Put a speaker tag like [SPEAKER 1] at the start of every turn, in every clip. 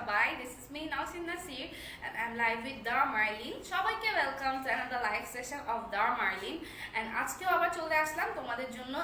[SPEAKER 1] সবাই, this is me Nausin Nasir and I'm live with Dar Marlin. সবাইকে welcome to another live session of Dar Marlin and আজকেও আবার চলে আসলাম তোমাদের জন্য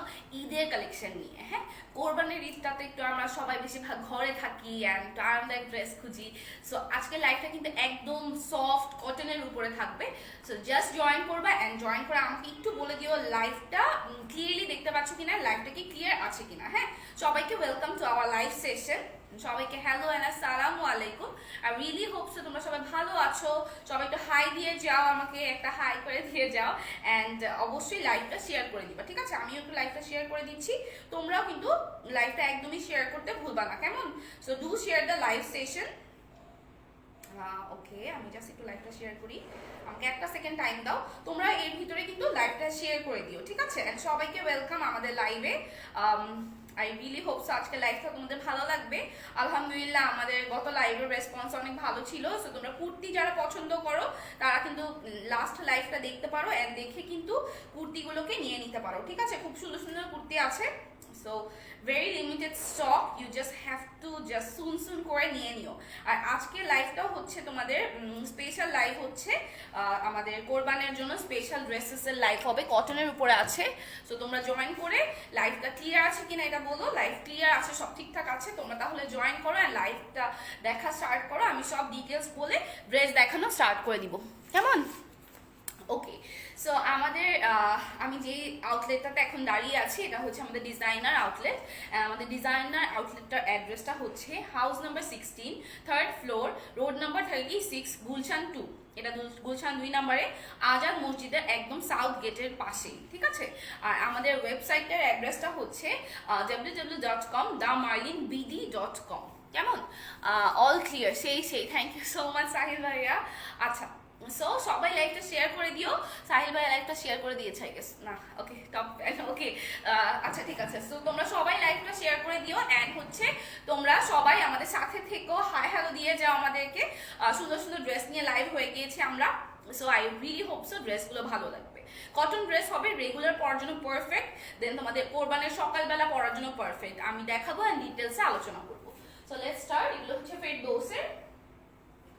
[SPEAKER 1] ঈদের কালেকশন নিয়ে। হ্যাঁ, কোরবানির ঈদটাতে একটু আমরা সবাই বেশিরভাগ ঘরে থাকি অ্যান্ড আরামদায়ক ড্রেস খুঁজি। সো আজকে লাইভটা কিন্তু একদম সফট কটনের উপরে থাকবে। সো জাস্ট জয়েন করবা অ্যান্ড জয়েন করে আমাকে একটু বলে দিও লাইভটা ক্লিয়ারলি দেখতে পাচ্ছ কিনা, লাইভটা কি ক্লিয়ার আছে কিনা। হ্যাঁ, সবাইকে welcome to our live session. সবাইকে হ্যালো এন্ড আসসালামু আলাইকুম। আই রিয়েলি হোপ সো তোমরা সবাই ভালো আছো। সবাই একটু হাই দিয়ে যাও, আমাকে একটা হাই করে দিয়ে যাও অ্যান্ড অবশ্যই লাইভটা শেয়ার করে দিবা, ঠিক আছে? আমিও একটু লাইভটা শেয়ার করে দিচ্ছি, তোমরাও কিন্তু লাইভটা একদমই শেয়ার করতে ভুলবা না, কেমন? So do share the live session. Okay, আমি জাস্ট একটু লাইভটা শেয়ার করি, আমাকে একটা সেকেন্ড টাইম দাও। তোমরা এর ভিতরে কিন্তু লাইভটা শেয়ার করে দিও, ঠিক আছে? এন্ড সবাইকে ওয়েলকাম আমাদের লাইভে। আই রিয়েলি হোপ সো আজকে লাইভটা তোমাদের ভালো লাগবে। আলহামদুলিল্লাহ আমাদের গত লাইভের রেসপন্স অনেক ভালো ছিল। সো তোমরা কুর্তি যারা পছন্দ করো তারা কিন্তু লাস্ট লাইভটা দেখতে পারো এন্ড দেখে কিন্তু কুর্তিগুলোকে নিয়ে নিতে পারো, ঠিক আছে? খুব সুন্দর সুন্দর কুর্তি আছে। So very limited stock, you just have to just soon করে নিয়ে নিও। আর আজকে লাইভটাও হচ্ছে তোমাদের স্পেশাল লাইভ হচ্ছে, আমাদের কোরবানের জন্য স্পেশাল ড্রেসেসের লাইভ হবে, কটনের উপরে আছে। সো তোমরা জয়েন করে লাইভটা ক্লিয়ার আছে কিনা এটা বলো। লাইভ ক্লিয়ার আছে, সব ঠিকঠাক আছে, তোমরা তাহলে জয়েন করো অ্যান্ড লাইভটা দেখা স্টার্ট করো। আমি সব ডিটেলস বলে ড্রেস দেখানো স্টার্ট করে দিব, কেমন? ওকে, সো আমাদের আমি যে আউটলেটটাতে এখন দাঁড়িয়ে আছি এটা হচ্ছে আমাদের ডিজাইনার আউটলেট। আমাদের ডিজাইনার আউটলেটটার অ্যাড্রেসটা হচ্ছে house number 16, 3rd floor, road number 36, Gulshan 2। এটা গুলশান 2 নম্বরে আজাদ মসজিদের একদম সাউথ গেটের পাশেই, ঠিক আছে? আর আমাদের ওয়েবসাইটের অ্যাড্রেসটা হচ্ছে www.damarlinbd.com। কেমন? All clear? সেই thank you so much Sahil ভাইয়া। আচ্ছা, সো সবাই লাইভটা শেয়ার করে দিও। সাহিল ভাই লাইভটা শেয়ার করে দিয়েছে আই গেস, না? ওকে, টপ। ওকে, আচ্ছা ঠিক আছে। সো তোমরা সবাই লাইভটা শেয়ার করে দিও অ্যান্ড হচ্ছে তোমরা সবাই আমাদের সাথে থেকো, হাই হ্যালো দিয়ে যাও আমাদেরকে। সুন্দর সুন্দর ড্রেস নিয়ে লাইভ হয়ে গিয়েছি আমরা। So I really hope so ড্রেসগুলো ভালো লাগবে। কটন ড্রেস হবে, রেগুলার পরার জন্য পারফেক্ট, দেন তোমাদের কোরবানের সকালবেলা পরার জন্য পারফেক্ট। আমি দেখাবো অ্যান্ড ডিটেলসে আলোচনা করবো। So let's start. এগুলো হচ্ছে ফেরদৌসের,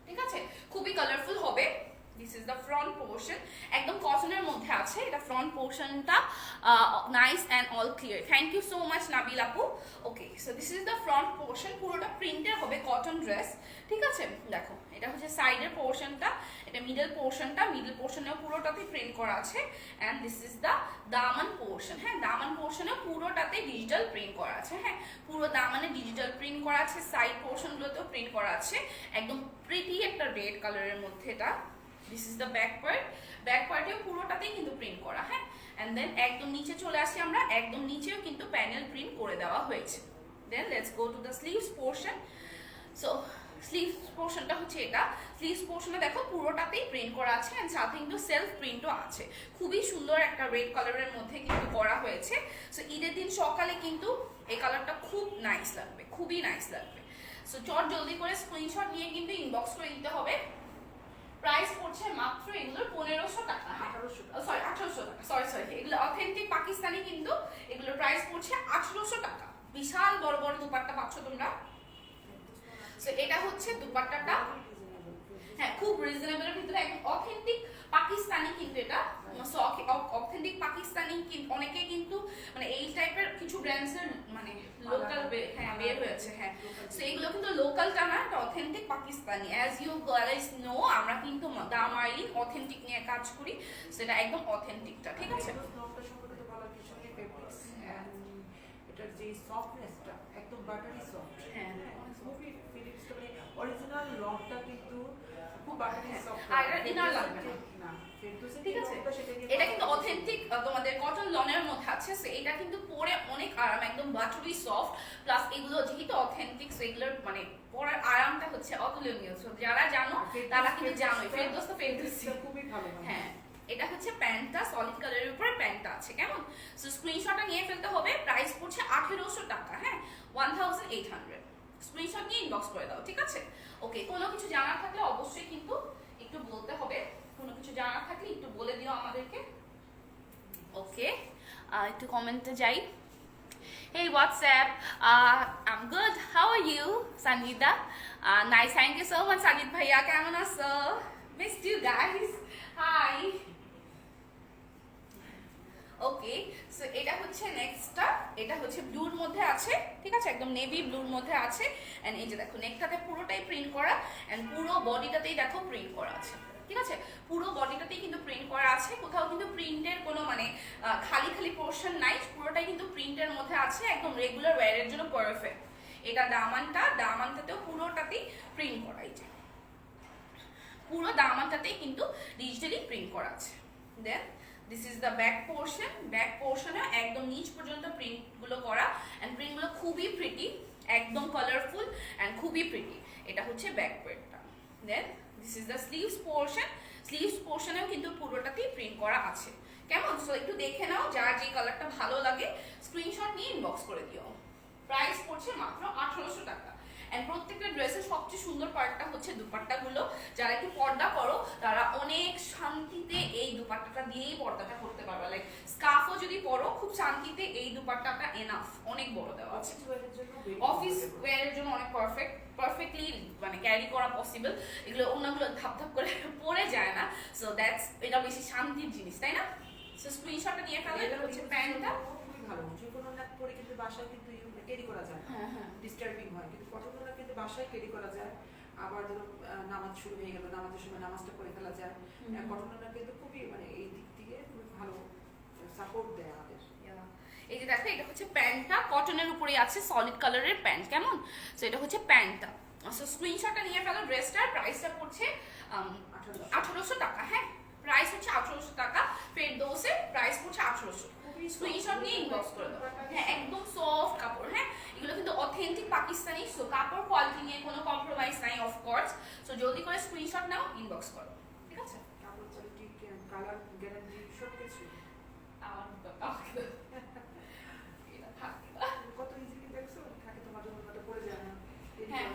[SPEAKER 1] ঠিক আছে? খুবই কালারফুল হবে। This is the front portion, একদম কটনের মধ্যে আছে। এটা ফ্রন্ট পোর্শনটা nice and all clear. Thank you so much Nabil আপু। Okay, so this is the front portion, পুরোটা প্রিন্টের হবে, কটন ড্রেস, ঠিক আছে? দেখো, এটা হচ্ছে সাইডের পোর্শনটা, এটা মিডল পোর্শনটা, মিডল পোর্শনেও পুরোটাতে প্রিন্ট করা আছে and this is the Daman portion. হ্যাঁ, দামান পোর্শনেও পুরোটাতে ডিজিটাল প্রিন্ট করা আছে। হ্যাঁ, পুরো দামানে ডিজিটাল প্রিন্ট করা আছে, সাইড পোর্শনগুলোতেও প্রিন্ট করা আছে। একদম প্রিটি একটা রেড কালারের মধ্যে এটা। This is the back part, back পার্টেও পুরোটাতেই কিন্তু প্রিন্ট করা। হ্যাঁ, অ্যান্ড দেন একদম নিচে চলে আসি আমরা, একদম নিচেও কিন্তু প্যানেল প্রিন্ট করে দেওয়া হয়েছে। Then let's go to the sleeves portion. So sleeves পোর্শনটা হচ্ছে এটা। স্লিভস পোর্শনে দেখো পুরোটাতেই প্রিন্ট করা আছে অ্যান্ড সাথে কিন্তু সেলফ প্রিন্টও আছে। খুবই সুন্দর একটা রেড কালারের মধ্যে কিন্তু করা হয়েছে। সো ঈদের দিন সকালে কিন্তু এই কালারটা খুব নাইস লাগবে, খুবই নাইস লাগবে। সো চট জলদি করে স্ক্রিনশট নিয়ে কিন্তু ইনবক্স করে দিতে হবে। প্রাইস পড়ছে মাত্র এগুলোর 1500 টাকা, 1800 টাকা, সরি এগুলো অথেন্টিক পাকিস্তানি, কিন্তু এগুলোর প্রাইস পড়ছে 1800 টাকা। বিশাল বড় বড় দুপাট্টা পাচ্ছ তোমরা। সো এটা হচ্ছে দুপাট্টাটা, হ্যাঁ খুব রিজনেবলের ভিতরে, একদম অথেন্টিক পাকিস্তানি কিন্তু এটা। অথেন্টিক পাকিস্তানি অনেকে কিন্তু মানে এই টাইপের কিছু ব্র্যান্ডসের মানে লোকাল বের হয়েছে। হ্যাঁ, সো এগুলো কিন্তু লোকালটা না, এটা authentic Pakistani. As you guys know, আমরা কিন্তু দা মার্লিন অথেন্টিক নিয়ে কাজ করি, সেটা একদম অথেন্টিকটা, ঠিক আছে?
[SPEAKER 2] এটার যে সফটনেসটা একদম বাটারি সফট। হ্যাঁ, খুবই ফিলিংসটা মানে অরিজিনাল লংটা কিন্তু খুব বাটারি সফট।
[SPEAKER 1] আর এটা ইনার লাগবে না, ঠিক আছে? এটা কিন্তু অথেন্টিক তোমাদের কটন লনের মধ্যে আছে। সো এটা কিন্তু পরে অনেক আরাম, একদম বাটারি সফট। প্লাস এগুলো যেহেতু অথেন্টিক, সো এগুলোর মানে পরার আরামটা হচ্ছে অতুলনীয়। সো যারা জানো তারা কিন্তু জানোই, ফেরদৌস তো ফেরদৌসি, খুবই ভালো। হ্যাঁ, এটা হচ্ছে প্যান্টটা, সলিড কালারের উপরে প্যান্টটা আছে, কেমন? সো স্ক্রিনশটটা নিয়ে ফেলতে হবে। প্রাইস পড়ছে 1800 টাকা। হ্যাঁ, 1800। স্ক্রিনশট নিয়ে ইনবক্স করে দাও, ঠিক আছে? ওকে, কোনো কিছু জানার থাকলে অবশ্যই কিন্তু একটু বলতে হবে। কোনো কিছু জানার থাকলে একটু বলে দিও আমাদেরকে। ওকে, একটু কমেন্টে যাই। Hey, what's up? I'm good. How are you, Sanjita? Nice. Thank you so much, Sanjit bhaiya. কেমন আছো? Missed you guys. Hi. Okay, so এটা হচ্ছে নেক্সটটা, এটা হচ্ছে ব্লুর মধ্যে আছে, ঠিক আছে, একদম নেভি ব্লুর মধ্যে আছে। এন্ড এই যে দেখো নেকটাতে পুরোটাই প্রিন্ট করা, এন্ড পুরো বডিটাতেই দেখো প্রিন্ট করা আছে, ঠিক আছে, পুরো বডিটাতেই কিন্তু প্রিন্ট করা আছে, কোথাও কিন্তু প্রিন্টের কোনো মানে খালি খালি পোর্শন নাই, পুরোটাই কিন্তু প্রিন্টের মধ্যে আছে, একদম রেগুলার ওয়্যারের জন্য পারফেক্ট। এটা দামানটাতেও পুরোটাতেই প্রিন্ট করা, এই যে পুরো দামানটাতেই কিন্তু ডিজিটালি প্রিন্ট করা আছে। Then this is the back পোর্শনে একদম নিচ পর্যন্ত প্রিন্টগুলো করা, অ্যান্ড প্রিন্টগুলো খুবই প্রিটি, একদম কালারফুল অ্যান্ড খুবই প্রিটি। এটা হচ্ছে ব্যাক পার্টটা। Then this is the sleeves পোর্শনেও কিন্তু পুরোটাতেই প্রিন্ট করা আছে। কেমন? সো একটু দেখে নাও, যার যে কালারটা ভালো লাগে স্ক্রিনশট নিয়ে ইনবক্স করে দিও। প্রাইস পড়ছে মাত্র 1800 টাকা। এন্ড প্রত্যেকটা ড্রেসের সবচেয়ে সুন্দর পার্টটা হচ্ছে দুপাট্টাগুলো। যারা একটু পর্দা করো তারা অনেক শান্তিতে এই দুপাট্টাটা দিয়েই পর্দাটা করতে পারবে। লাইক স্কার্ফও যদি পরো খুব শান্তিতে এই দুপাট্টাটা এনাফ, অনেক বড় দেওয়া আছে। অফিস ওয়্যারের জন্য অনেক পারফেক্টলি মানে ক্যারি করা পসিবল। এগুলো অন্যগুলো ধাপ করে পরে যায় না, সো দ্যাটস এটা বেশি শান্তির জিনিস, তাই না? সো স্ক্রিনশটটা নিয়ে ফেলো। এটা হচ্ছে প্যান্টটা,
[SPEAKER 2] খুবই ভালো। যে কোনো না পরে কিন্তু বাসায় কিন্তু ক্যারি করা যায়, ডিস্টার্বিং হয়, কিন্তু কটনগুলো কিন্তু বাসায় ক্যারি করা যায়। আবার ধরো নামাজ শুরু হয়ে গেল, নামাজের সময় নামাজটা পড়ে ফেলা যায়। কটনগুলো কিন্তু খুবই মানে এই দিক থেকে খুবই ভালো সাপোর্ট দেয় আমাদের।
[SPEAKER 1] এই যে দেখো এটা হচ্ছে প্যান্টটা, কটনের উপরে আছে, সলিড কালারের প্যান্ট। কেমন? সো এটা হচ্ছে প্যান্টটা। সো স্ক্রিনশটটা নিয়ে ফেলো। ড্রেসটার প্রাইসটা পড়ছে 1800 টাকা। হ্যাঁ, প্রাইস হচ্ছে 1800 টাকা। ফেরদৌসের প্রাইস পড়ছে 1800। স্ক্রিনশট নিয়ে ইনবক্স করে দাও। হ্যাঁ, একদম সফট কাপড়। হ্যাঁ, এগুলো কিন্তু অথেন্টিক পাকিস্তানি, সো কাপড় কোয়ালিটি নিয়ে কোনো কম্প্রোমাইজ নাই অফ কোর্স। সো জলদি করে স্ক্রিনশট নাও, ইনবক্স করো, ঠিক আছে?
[SPEAKER 2] কাপড় কোয়ালিটি, কালার গ্যারান্টি সব কিছু।
[SPEAKER 1] এটা থাকে
[SPEAKER 2] কত ইজিলি দেখছো, থাকে তোমার জন্য এটা পড়ে যায় না।
[SPEAKER 1] হ্যাঁ,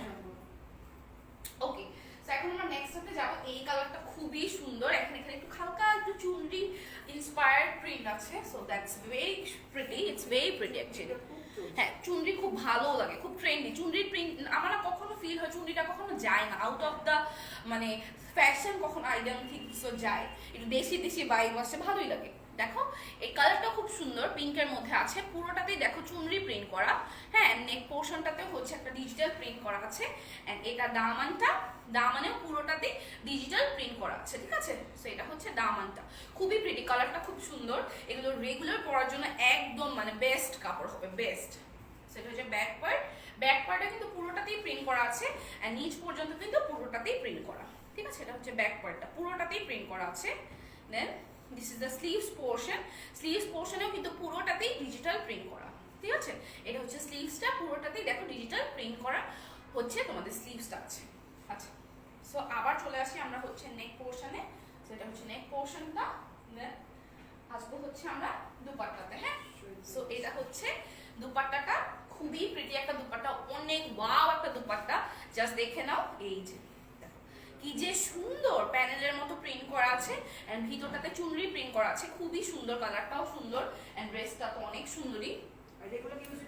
[SPEAKER 1] ওকে। সো এখন আমরা নেক্সট হতে যাব। এই কালারটা খুবই সুন্দর, এখানে একটু হালকা একটু চুনরি ইন্সপায়ার্ড প্রিন্ট আছে। So that's very pretty, it's very pretty actually. হ্যাঁ, চুনরি খুব ভালো লাগে, খুব ট্রেন্ডি চুনরির প্রিন্ট। আমার কখনো ফিল হয় চুনরিটা কখনো যায় না আউট অফ দ্য মানে ফ্যাশন, কখনো আই ডোন্ট থিংক সো যায়, একটু দেশি ভাইব আসে, ভালোই লাগে। দেখো এই কালারটা খুব সুন্দর, পিঙ্কের মধ্যে আছে, পুরোটাতেই দেখো চুনরি প্রিন্ট করা। হ্যাঁ, নেক পোর্শনটাতেও হচ্ছে একটা ডিজিটাল প্রিন্ট করা আছে, এন্ড এটা দামানেও পুরোটাতে ডিজিটাল প্রিন্ট করা আছে, ঠিক আছে? সো এটা হচ্ছে দামানটা, খুবই প্রিটি, কালারটা খুব সুন্দর। এগুলো রেগুলার পরার জন্য একদম মানে বেস্ট কাপড় হবে, বেস্ট। সেটা হচ্ছে ব্যাক পার্টে কিন্তু পুরোটাতেই প্রিন্ট করা আছে, এন্ড নিচ পর্যন্ত কিন্তু পুরোটাতেই প্রিন্ট করা, ঠিক আছে? এটা হচ্ছে ব্যাক পার্টটা, পুরোটাতেই প্রিন্ট করা আছে। Then this is the sleeves পোর্শনেও কিন্তু পুরোটাতেই ডিজিটাল প্রিন্ট করা, ঠিক আছে? এটা হচ্ছে স্লিভসটা, পুরোটাতেই দেখো ডিজিটাল প্রিন্ট করা হচ্ছে তোমাদের স্লিভসটা আছে। আচ্ছা, সো আবার চলে আসি আমরা হচ্ছে নেক পোর্শনে। সো এটা হচ্ছে নেক পোর্শনটা। দেন আসবো হচ্ছে আমরা দুপাট্টাতে। হ্যাঁ, সো এটা হচ্ছে দুপাট্টাটা, খুবই প্রিটি একটা দুপাট্টা, অনেক ওয়াও একটা দুপাট্টা। জাস্ট দেখে নাও, এই যে কি যে সুন্দর প্যানেলের মতো প্রিন্ট করা আছে, এন্ড ভিতরটাতে চুনরি প্রিন্ট করা আছে, খুবই সুন্দর, কালারটাও সুন্দর, এন্ড ড্রেসটা তো অনেক সুন্দরী,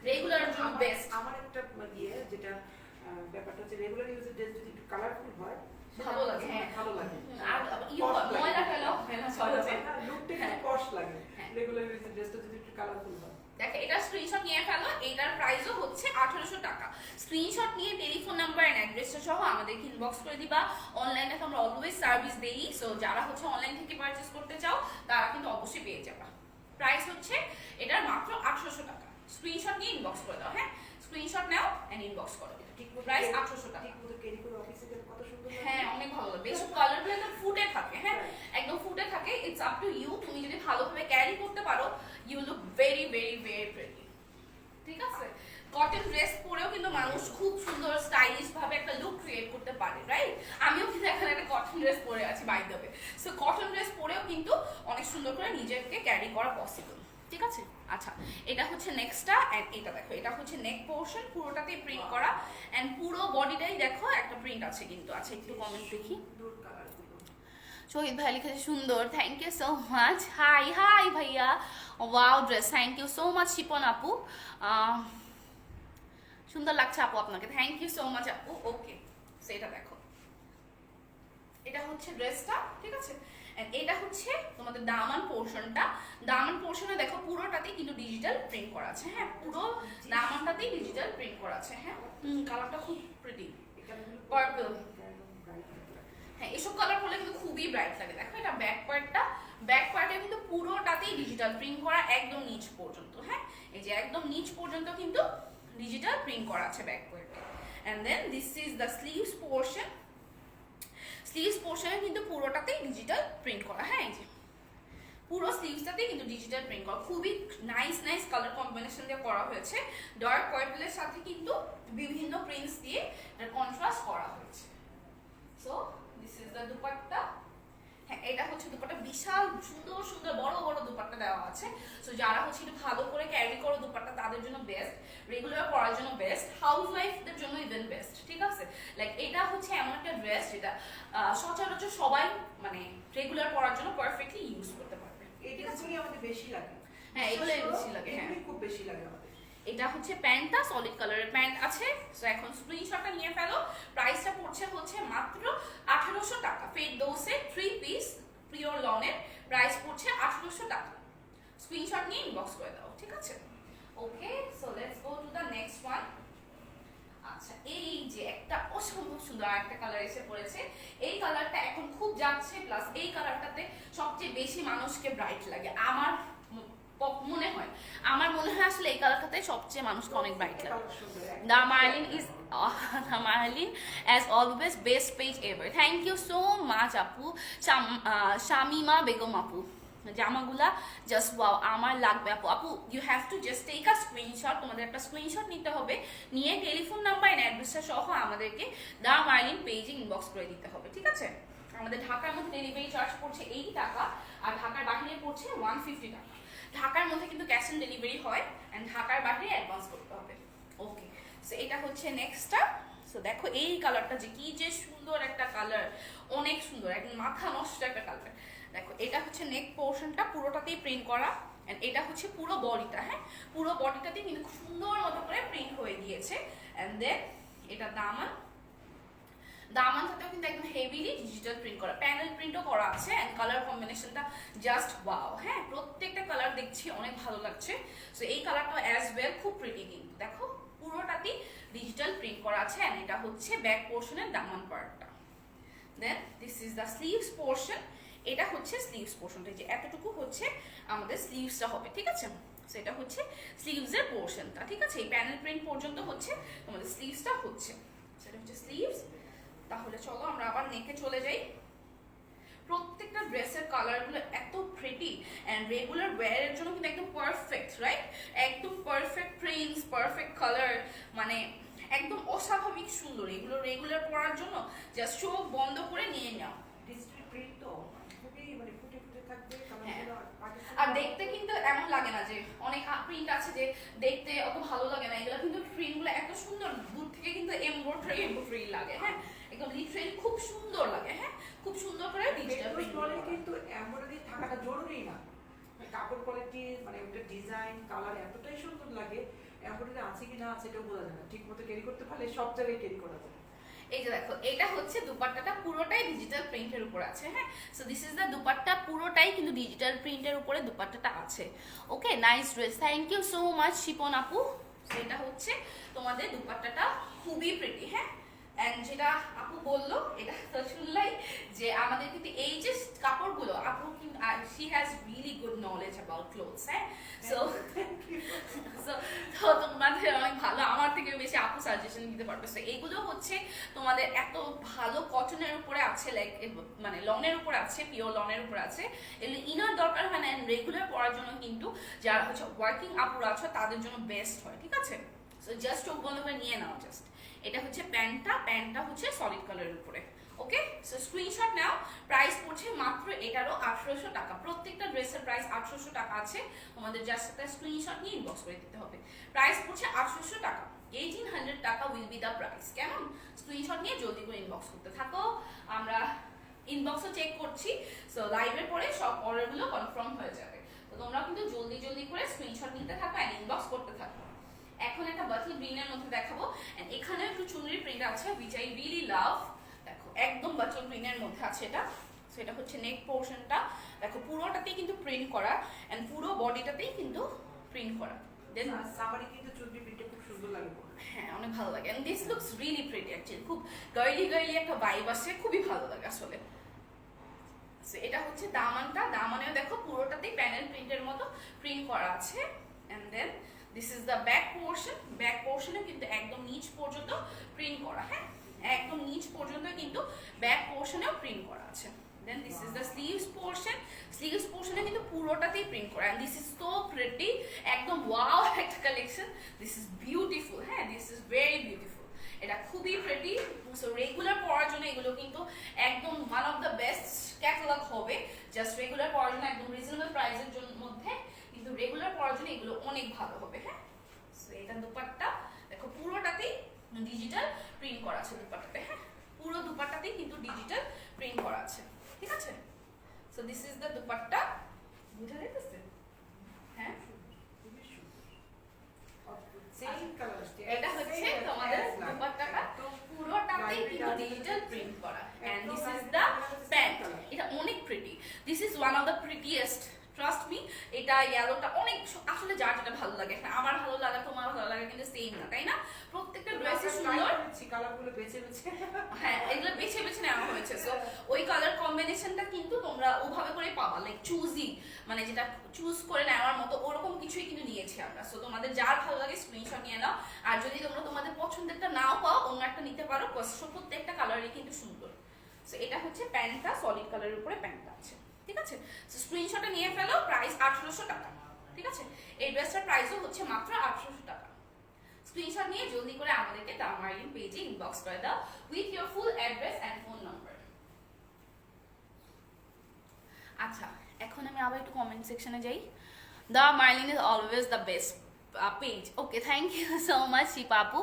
[SPEAKER 1] রেগুলার জন্য বেস্ট।
[SPEAKER 2] আমার একটা ইয়ে যেটা ব্যাপারটা হচ্ছে রেগুলার ইউজের ড্রেস যদি একটু কালারফুল হয়
[SPEAKER 1] ভালো লাগে। হ্যাঁ,
[SPEAKER 2] ভালো লাগে,
[SPEAKER 1] আর ময়লা ফেলাও সহজে,
[SPEAKER 2] লুকটা একটু পশ লাগে। রেগুলার ইউজের ড্রেসটা যদি একটু কালারফুল হয়।
[SPEAKER 1] দেখো এটা স্ক্রিনশট নিয়ে ফেলো। এটার প্রাইসও হচ্ছে 1800 টাকা। স্ক্রিনশট নিয়ে টেলিফোন নাম্বার এন্ড অ্যাড্রেসটা সহ আমাদেরকে ইনবক্স করে দিবা। অনলাইনে তো আমরা অলওয়েজ সার্ভিস দেই, সো যারা হচ্ছে অনলাইন থেকে পারচেজ করতে চাও তারা কিন্তু অবশ্যই পেয়ে যাবা। প্রাইস হচ্ছে এটার মাত্র 1800 টাকা। স্ক্রিনশট নিয়ে ইনবক্স করে দাও। হ্যাঁ, স্ক্রিনশট নাও এন্ড ইনবক্স করো। ঠিক প্রাইস 1800 টাকা।
[SPEAKER 2] ঠিক মতো ক্যারি করে অফিসে গেলে কত সুন্দর লাগে।
[SPEAKER 1] হ্যাঁ, অনেক ভালো লাগে। বেশ কালারগুলো একদম ফুটে থাকে। হ্যাঁ, একদম ফুটে থাকে। ইটস আপ টু ইউ, তুমি যদি ভালোভাবে ক্যারি করতে পারো you look very very very pretty, ঠিক আছে? কটন ড্রেস পরেও কিন্তু মানুষ খুব সুন্দর স্টাইলিশ ভাবে একটা লুক ক্রিয়েট করতে পারে, রাইট? আমিও কিন্তু এখানে একটা কটন ড্রেস পরে আছি by the way. So cotton dress পরেও কিন্তু অনেক সুন্দর করে নিজেকে ক্যারি করা পসিবল, ঠিক আছে? আচ্ছা, এটা হচ্ছে নেক্সটটা, এন্ড এটা দেখো, এটা হচ্ছে নেক পোর্শন, পুরোটাতেই প্রিন্ট করা, এন্ড পুরো বডিটাই দেখো একটা প্রিন্ট আছে কিন্তু। আচ্ছা, একটু কমেন্ট দেখি। শহীদ ভাই লিখেছে সুন্দর, thank you so much. Hi hi ভাইয়া, wow dress, thank you so much Shipon আপু। সুন্দর লাগছে আপু আপনাকে, থ্যাংক ইউ সো মাচ আপু। ওকে, সেটা দেখো, এটা হচ্ছে ড্রেসটা, ঠিক আছে। And এটা হচ্ছে তোমাদের দামান পোর্শনটা। দামান পোর্শনে দেখো পুরোটাতেই কিন্তু ডিজিটাল প্রিন্ট করা আছে, হ্যাঁ, পুরো দামানটাতেই ডিজিটাল প্রিন্ট করা আছে, হ্যাঁ। কালারটা খুব প্রিটি, পার্পল। হ্যাঁ, এসব কালার পরলে কিন্তু খুবই ব্রাইট লাগে। দেখো এটা ব্যাক পার্টটা, ব্যাক পার্টে কিন্তু পুরোটাতেই ডিজিটাল প্রিন্ট করা একদম নিচ পর্যন্ত, হ্যাঁ, এই যে একদম নিচ পর্যন্ত কিন্তু ডিজিটাল প্রিন্ট করা আছে ব্যাক পার্টে। And then this is the sleeves portion. Sleeves পোর্শনে কিন্তু পুরোটাতেই ডিজিটাল প্রিন্ট করা, হ্যাঁ, এই যে পুরো স্লিভসটাতেই কিন্তু ডিজিটাল প্রিন্ট করা, খুবই নাইস নাইস কালার কম্বিনেশন দিয়ে করা হয়েছে। ডার্ক পার্পলের সাথে কিন্তু বিভিন্ন প্রিন্টস দিয়ে এর কন্ট্রাস্ট করা হয়েছে। So this is the dupatta. হ্যাঁ, এটা হচ্ছে দুপাট্টা, বিশাল সুন্দর সুন্দর বড় বড় দুপাট্টা দেওয়া আছে। সো যারা হচ্ছে একটু ভালো করে ক্যারি করো দুপাট্টা তাদের জন্য বেস্ট, রেগুলার পরার জন্য বেস্ট, হাউস ওয়াইফদের জন্য ইভেন বেস্ট, ঠিক আছে। লাইক এটা হচ্ছে এমন একটা ড্রেস যেটা সচরাচর সবাই মানে রেগুলার পরার জন্য পারফেক্টলি ইউজ করতে পারবে।
[SPEAKER 2] এগুলোই আমাদের বেশি লাগে।
[SPEAKER 1] হ্যাঁ, এগুলোই বেশি লাগে, হ্যাঁ,
[SPEAKER 2] খুব বেশি লাগে আমাদের।
[SPEAKER 1] এটা হচ্ছে প্যান্টটা, সলিড কালারের প্যান্ট আছে। সো এখন স্ক্রিনশটটা নিয়ে ফেলো। প্রাইসটা পড়ছে হচ্ছে মাত্র 1800 টাকা। ফেড দোসে 3 পিস পিওর লনের প্রাইস পড়ছে 1800 টাকা। স্ক্রিনশট নিয়ে ইনবক্স করে দাও, ঠিক আছে। Okay, so let's go to the next one. আচ্ছা, এই যে একটা অসম্ভব সুন্দর একটা কালার এসে পড়েছে। এই কালারটা এখন খুব যাচ্ছে, প্লাস এই কালারটাতে সবচেয়ে বেশি মানুষকে ব্রাইট লাগে। আমার মনে হয় আসলে এই কালারটাতে সবচেয়ে মানুষকে অনেক ব্রাইট লাগে। The Marlin is the Marlin as always best page ever. Thank you so much আপু। শামিমা বেগম আপু, জামাগুলা জাস্ট ওয়াও, আমার লাগবে আপু। আপু you have to just take a screenshot, তোমাদের একটা স্ক্রিনশট নিতে হবে, নিয়ে টেলিফোন নাম্বার এন্ড অ্যাড্রেসটা সহ আমাদেরকে দ্য মার্লিন পেজে ইনবক্স করে দিতে হবে, ঠিক আছে। আমাদের ঢাকার মধ্যে ডেলিভারি চার্জ পড়ছে 80 টাকা, আর ঢাকার বাইরে পড়ছে 150 টাকা। ঢাকার মধ্যে কিন্তু ক্যাশ অন ডেলিভারি হয়, এন্ড ঢাকার বাইরে অ্যাডভান্স করতে হবে। ওকে, সো এটা হচ্ছে নেক্সটটা। সো দেখো এই কালারটা যে কি যে সুন্দর একটা কালার, অনেক সুন্দর, একদম মাথা নষ্ট একটা কালার। দেখো এটা হচ্ছে নেক পোর্শনটা, পুরোটাতেই প্রিন্ট করা, এন্ড এটা হচ্ছে পুরো বডিটা, হ্যাঁ, পুরো বডিটাতে কিন্তু সুন্দর মতো করে প্রিন্ট হয়ে গিয়েছে। এন্ড দেন এটা দামান, দামান সাথেও কিন্তু একদম হেভিলি ডিজিটাল প্রিন্ট করা, প্যানেল প্রিন্টও করা আছে। এন্ড কালার কম্বিনেশনটা জাস্ট ওয়াও, হ্যাঁ, প্রত্যেকটা কালার দেখছি অনেক ভালো লাগছে। সো এই কালারটা অ্যাজ ওয়েল খুব প্রিটি, কিন্তু দেখো পুরোটাতেই ডিজিটাল প্রিন্ট করা আছে। এন্ড এটা হচ্ছে ব্যাক পোর্শনের দামান পার্টটা। Then this is the sleeves portion. এটা হচ্ছে স্লিভস পোর্শনটা, যে এতটুকু হচ্ছে আমাদের স্লিভসটা হবে, ঠিক আছে। সেটা হচ্ছে স্লিভসের পোর্শনটা, ঠিক আছে। এই প্যানেল প্রিন্ট পর্যন্ত হচ্ছে তোমাদের স্লিভসটা হচ্ছে, সেটা হচ্ছে স্লিভস। তাহলে চলো আমরা আবার নেকে চলে যাই। প্রত্যেকটা ড্রেসের কালারগুলো এত প্রিটি এন্ড রেগুলার ওয়্যারের জন্য কিন্তু একদম পারফেক্ট, রাইট? একদম পারফেক্ট প্রিন্টস, পারফেক্ট কালার, মানে একদম অস্বাভাবিক সুন্দর। এগুলো রেগুলার পরার জন্য জাস্ট চোখ বন্ধ করে নিয়ে নাও।
[SPEAKER 2] ডিজিটাল প্রিন্ট তো খুবই মানে ফুটে ফুটে থাকবে কালারগুলো।
[SPEAKER 1] আর দেখতে কিন্তু এমন লাগে না যে অনেক প্রিন্ট আছে যে দেখতে অত ভালো লাগে না, এগুলো কিন্তু প্রিন্টগুলো এত সুন্দর, দূর থেকে কিন্তু এমব্রয়ডারি লাগে, হ্যাঁ, একদম লিটারেলি খুব সুন্দর লাগে, হ্যাঁ, খুব সুন্দর করে ডিজিটাল প্রিন্ট করে।
[SPEAKER 2] কিন্তু এমব্রয়ডারি থাকাটা জরুরি না, কাপড় কোয়ালিটি মানে ওটা ডিজাইন কালার এতটাই সুন্দর লাগে, এমব্রয়ডারি আছে কি না আছে এটাও বোঝা যায় না। ঠিক মতো ক্যারি করতে পারলে সব জায়গায় ক্যারি করা যায়।
[SPEAKER 1] এই যে দেখো এটা হচ্ছে দুপাট্টাটা, পুরোটাই ডিজিটাল প্রিন্টের উপর আছে, হ্যাঁ। So this is the dupatta, পুরোটাই কিন্তু ডিজিটাল প্রিন্টের উপরে দুপাট্টাটা আছে। Okay, nice dress, thank you so much Shipon আপু। সেটা হচ্ছে তোমাদের দুপাট্টাটা খুবই প্রিটি, হ্যাঁ। এন্ড যেটা আপু বললো এটা তো শুনলাই যে আমাদের কিন্তু এই যে কাপড়গুলো, আপু কিন্তু she has really good knowledge about clothes, হ্যাঁ। সো তো তোমাদের অনেক ভালো, আমার থেকে বেশি আপু সাজেশন দিতে পারবে। সো এইগুলো হচ্ছে তোমাদের এত ভালো কটনের উপরে আছে, লাইক মানে লনের উপর আছে, পিওর লনের উপর আছে। এগুলো ইনার দরকার হয় না, রেগুলার পরার জন্য কিন্তু যারা হচ্ছে ওয়ার্কিং আপুরা আছে তাদের জন্য বেস্ট হয়, ঠিক আছে। সো জাস্ট চোখ বন্ধ করে নিয়ে নাও জাস্ট। এটা হচ্ছে প্যান্টটা হচ্ছে সলিড কালারের উপরে। ওকে, সো স্ক্রিনশট নাও। প্রাইস পড়ছে মাত্র এটারও 1800 টাকা। প্রত্যেকটা ড্রেসের প্রাইস 1800 টাকা আছে, তোমাদের জাস্ট একটা স্ক্রিনশট নিয়ে ইনবক্স করে দিতে হবে। প্রাইস পড়ছে 1800 টাকা, 1800 টাকা উইল বি দ্য প্রাইস। কেমন? স্ক্রিনশট নিয়ে জলদি করে ইনবক্স করতে থাকো। আমরা ইনবক্সও চেক করছি, সো লাইভের পরে সব অর্ডারগুলো কনফার্ম হয়ে যাবে। তো তোমরা কিন্তু জলদি জলদি করে স্ক্রিনশট নিতে থাকো এন্ড ইনবক্স করতে থাকো। এখন একটা বাটল গ্রিনের মধ্যে দেখাবো, এন্ড এখানে একটু চুনরি প্রিন্ট আছে which I really love। দেখো একদম বাটল গ্রিনের মধ্যে আছে এটা। সো এটা হচ্ছে নেক পোরশনটা, দেখো পুরোটাতেই কিন্তু প্রিন্ট করা এন্ড পুরো বডিটাতেই কিন্তু প্রিন্ট করা। দেন
[SPEAKER 2] সামারি কিন্তু চুনরি প্রিন্টটা খুব সুন্দর লাগে।
[SPEAKER 1] হ্যাঁ অনেক ভালো লাগে, and this looks really pretty actually, খুব গার্লি গার্লি একটা ভাইব আসে, খুবই ভালো লাগে আসলে। সো এটা হচ্ছে দামানটা, দামানেও দেখো পুরোটাতেই প্যানেল প্রিন্টের মতো প্রিন্ট করা আছে। And then this is the back portion, back পোর্শনে কিন্তু একদম নিচ পর্যন্ত প্রিন্ট করা, হ্যাঁ একদম নিচ পর্যন্ত কিন্তু ব্যাক পোর্শনেও প্রিন্ট করা আছে। Then this is the sleeves portion, sleeves পোর্শনে কিন্তু পুরোটাতেই প্রিন্ট করা, and this is so pretty, একদম ওয়াও একটা কালেকশন। দিস ইজ বিউটিফুল, হ্যাঁ দিস ইজ ভেরি বিউটিফুল, এটা খুবই প্রিটি। সো রেগুলার পরার জন্য এগুলো কিন্তু একদম one of the best catalogue হবে, জাস্ট রেগুলার পরার জন্য একদম রিজনেবল প্রাইসের জন্য মধ্যে, কিন্তু রেগুলার পরার জন্য এগুলো অনেক ভালো হবে, হ্যাঁ। সো এটা দুপাট্টা, দেখো পুরোটাতেই ডিজিটাল প্রিন্ট করা আছে দুপাট্টাতে, হ্যাঁ পুরো দুপাট্টাতেই কিন্তু ডিজিটাল প্রিন্ট করা আছে, ঠিক আছে। So this is the dupatta, বুঝা যাচ্ছে, হ্যাঁ এটা হচ্ছে তোমাদের দুপাট্টাটা, পুরোটাতেই কিন্তু ডিজিটাল প্রিন্ট করা, and this is the pant. এটা অনেক pretty, this is one of the prettiest, trust me. এটা ইয়েলোটা অনেক, আসলে যার যেটা ভালো লাগে, আমার ভালো লাগা তোমার ভালো লাগে কিন্তু সেম না, তাই না? প্রত্যেকটা ড্রেসই সুন্দর,
[SPEAKER 2] কালারগুলো বেছে বেছে,
[SPEAKER 1] হ্যাঁ এগুলো বেছে বেছে নেওয়া হয়েছে। সো ওই কালার কম্বিনেশনটা কিন্তু তোমরা ওভাবে করে পাবা, লাইক চুজি, মানে যেটা চুজ করে নেওয়ার মতো ওরকম কিছুই কিন্তু নিয়েছি আমরা। সো তোমাদের যার ভালো লাগে স্ক্রিনশট নিয়ে নাও, আর যদি তোমরা তোমাদের পছন্দেরটা নাও পাও অন্য একটা নিতে পারো, প্রত্যেকটা কালারই কিন্তু সুন্দর। সো এটা হচ্ছে প্যান্টটা, সলিড কালারের উপরে প্যান্টটা আছে, ঠিক আছে। সো স্ক্রিনশটটা নিয়ে ফেলো, প্রাইস 1800 টাকা, ঠিক আছে। এই ড্রেসটার প্রাইসও হচ্ছে মাত্র 1800 টাকা। স্ক্রিনশট নিয়ে জলদি করে আমাদেরকে দ্য মার্লিন পেজে ইনবক্স করে দাও with your full address and phone number. আচ্ছা এখন আমি আবার একটু কমেন্ট সেকশনে যাই। The Marlin is always the best page. Okay, thank you so much Shipa আপু।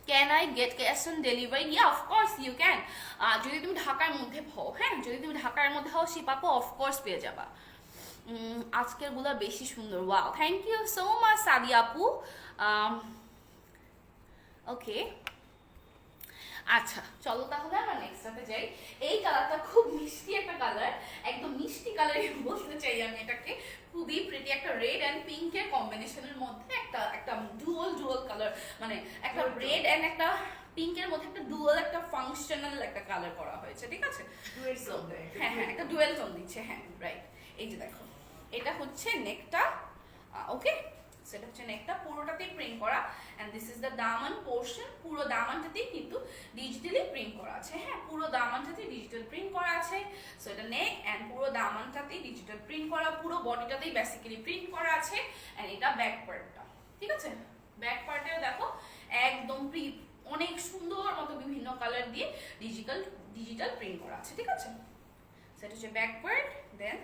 [SPEAKER 1] Can I get cash on delivery? Yeah of course you can. যদি তুমি ঢাকার মধ্যে হও, হ্যাঁ যদি তুমি ঢাকার মধ্যে হও শিপা আপু অফকোর্স পেয়ে যাবা। আজকের গুলা বেশি সুন্দর, wow thank you so much Sadia আপু। ওকে আচ্ছা চলো তাহলে আমরা নেক্সটটাতে যাই। এই কালারটা খুব মিষ্টি একটা কালার, একদম মিষ্টি কালারই বলতে চাই আমি এটাকে, খুবই প্রিটি একটা রেড এন্ড পিঙ্কের কম্বিনেশনের মধ্যে একটা ডুয়াল কালার, মানে একটা রেড এন্ড একটা পিঙ্কের মধ্যে একটা ডুয়াল একটা ফাংশনাল একটা কালার করা হয়েছে, ঠিক আছে। হ্যাঁ হ্যাঁ একটা ডুয়েল টোন দিচ্ছে, হ্যাঁ রাইট। এই যে দেখো এটা হচ্ছে নেকটা, ওকে সেটা হচ্ছে নেকটা পুরোটাতেই প্রিন্ট করা, and this is the Daman portion, পুরো দামানটাতেই কিন্তু ডিজিটালি প্রিন্ট করা আছে, হ্যাঁ পুরো দামানটাতেই ডিজিটাল প্রিন্ট করা আছে। সো এটা নেক এন্ড পুরো দামানটাতেই ডিজিটাল প্রিন্ট করা, পুরো বডিটাতেই বেসিক্যালি প্রিন্ট করা আছে, এন্ড এটা ব্যাক পার্টটা, ঠিক আছে। ব্যাক পার্টেও দেখো একদম অনেক সুন্দর মতো বিভিন্ন কালার দিয়ে ডিজিটাল প্রিন্ট করা আছে, ঠিক আছে। সেটা হচ্ছে back part. Then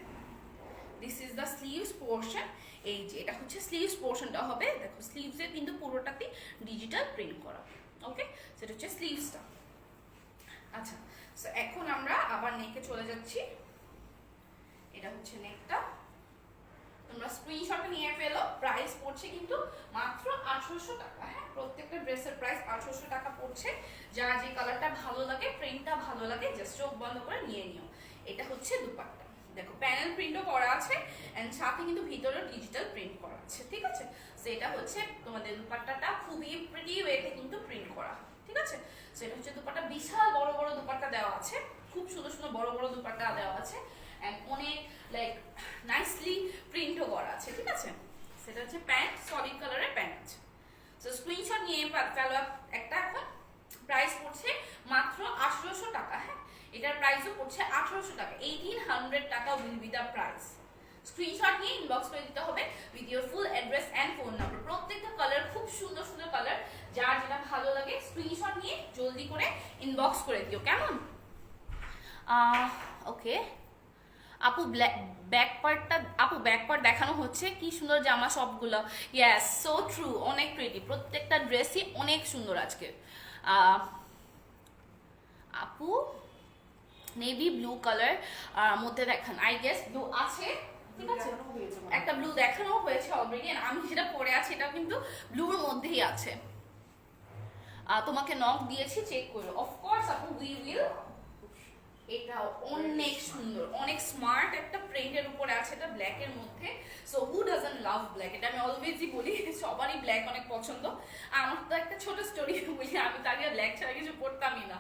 [SPEAKER 1] this is the sleeves portion, এই যে এটা হচ্ছে স্লিভস পোর্শনটা হবে, দেখো স্লিভসে কিন্তু পুরোটাতে ডিজিটাল প্রিন্ট করা, ওকে সেটা হচ্ছে স্লিভসটা। আচ্ছা সো এখন আমরা আবার নেকে চলে যাচ্ছি। এটা হচ্ছে নেকটা, তোমরা স্ক্রিনশট নিয়ে ফেলো, প্রাইস পড়ছে কিন্তু মাত্র 1800 টাকা, হ্যাঁ প্রত্যেকটা ড্রেসের প্রাইস 1800 টাকা পড়ছে। যার যে কালারটা ভালো লাগে, প্রিন্টটা ভালো লাগে, জাস্ট চোখ বন্ধ করে নিয়ে নিও। এটা হচ্ছে দুপাট্টা, দেখো প্যানেল প্রিন্টও করা আছে এন্ড সাথে কিন্তু ভিতরেও ডিজিটাল প্রিন্ট করা আছে, ঠিক আছে। সো এটা হচ্ছে তোমাদের দুপাট্টাটা, খুবই প্রিটি ওয়েতে কিন্তু প্রিন্ট করা, ঠিক আছে। সো এটা হচ্ছে দুপাট্টা, বিশাল বড় বড় দুপাট্টা দেওয়া আছে, খুব সুন্দর সুন্দর বড় বড় দুপাট্টা দেওয়া আছে এন্ড অনেক লাইক নাইসলি প্রিন্টও করা আছে, ঠিক আছে। সেটা হচ্ছে প্যান্ট, সলিড কালারের প্যান্ট আছে। সো স্ক্রিনশট নিয়ে ফেলো একটা। এখন প্রাইস পড়ছে মাত্র 1800 টাকা, হ্যাঁ এটার প্রাইসও পড়ছে 1800 টাকা, 1800 টাকা will be the price. Screenshot নিয়ে ইনবক্স করে দিতে হবে with your full address and phone number. প্রত্যেকটা কালার খুব সুন্দর সুন্দর কালার, যার যেটা ভালো লাগে স্ক্রিনশট নিয়ে জলদি করে ইনবক্স করে দিও, কেমন? ওকে আপু ব্যাক পার্ট দেখানো হচ্ছে, কি সুন্দর জামা সবগুলো, ইয়েস সো ট্রু, অনেক প্রিটি, প্রত্যেকটা ড্রেসই অনেক সুন্দর আজকে। আপু নেভি ব্লু কালার মধ্যে দেখেন, আই গেস ব্লু আছে, ঠিক আছে,
[SPEAKER 2] দেখানো হয়েছে মনে হয়।
[SPEAKER 1] একটা ব্লু দেখানো হয়েছে অলরেডি, আমি যেটা পরে আছি এটা কিন্তু ব্লুর মধ্যেই আছে। তোমাকে নক দিয়েছি, চেক করো। অফকোর্স আপু উই উইল। এটা অনেক সুন্দর, অনেক স্মার্ট একটা প্রিন্টের উপরে আছে, এটা ব্ল্যাকের মধ্যে। So who doesn't love black, এটা আমি অলওয়েজই বলি, সবারই ব্ল্যাক অনেক পছন্দ। আমার তো একটা ছোট স্টোরি বলি, আমি তো আগে ব্ল্যাক ছাড়া কিছু পড়তামই না,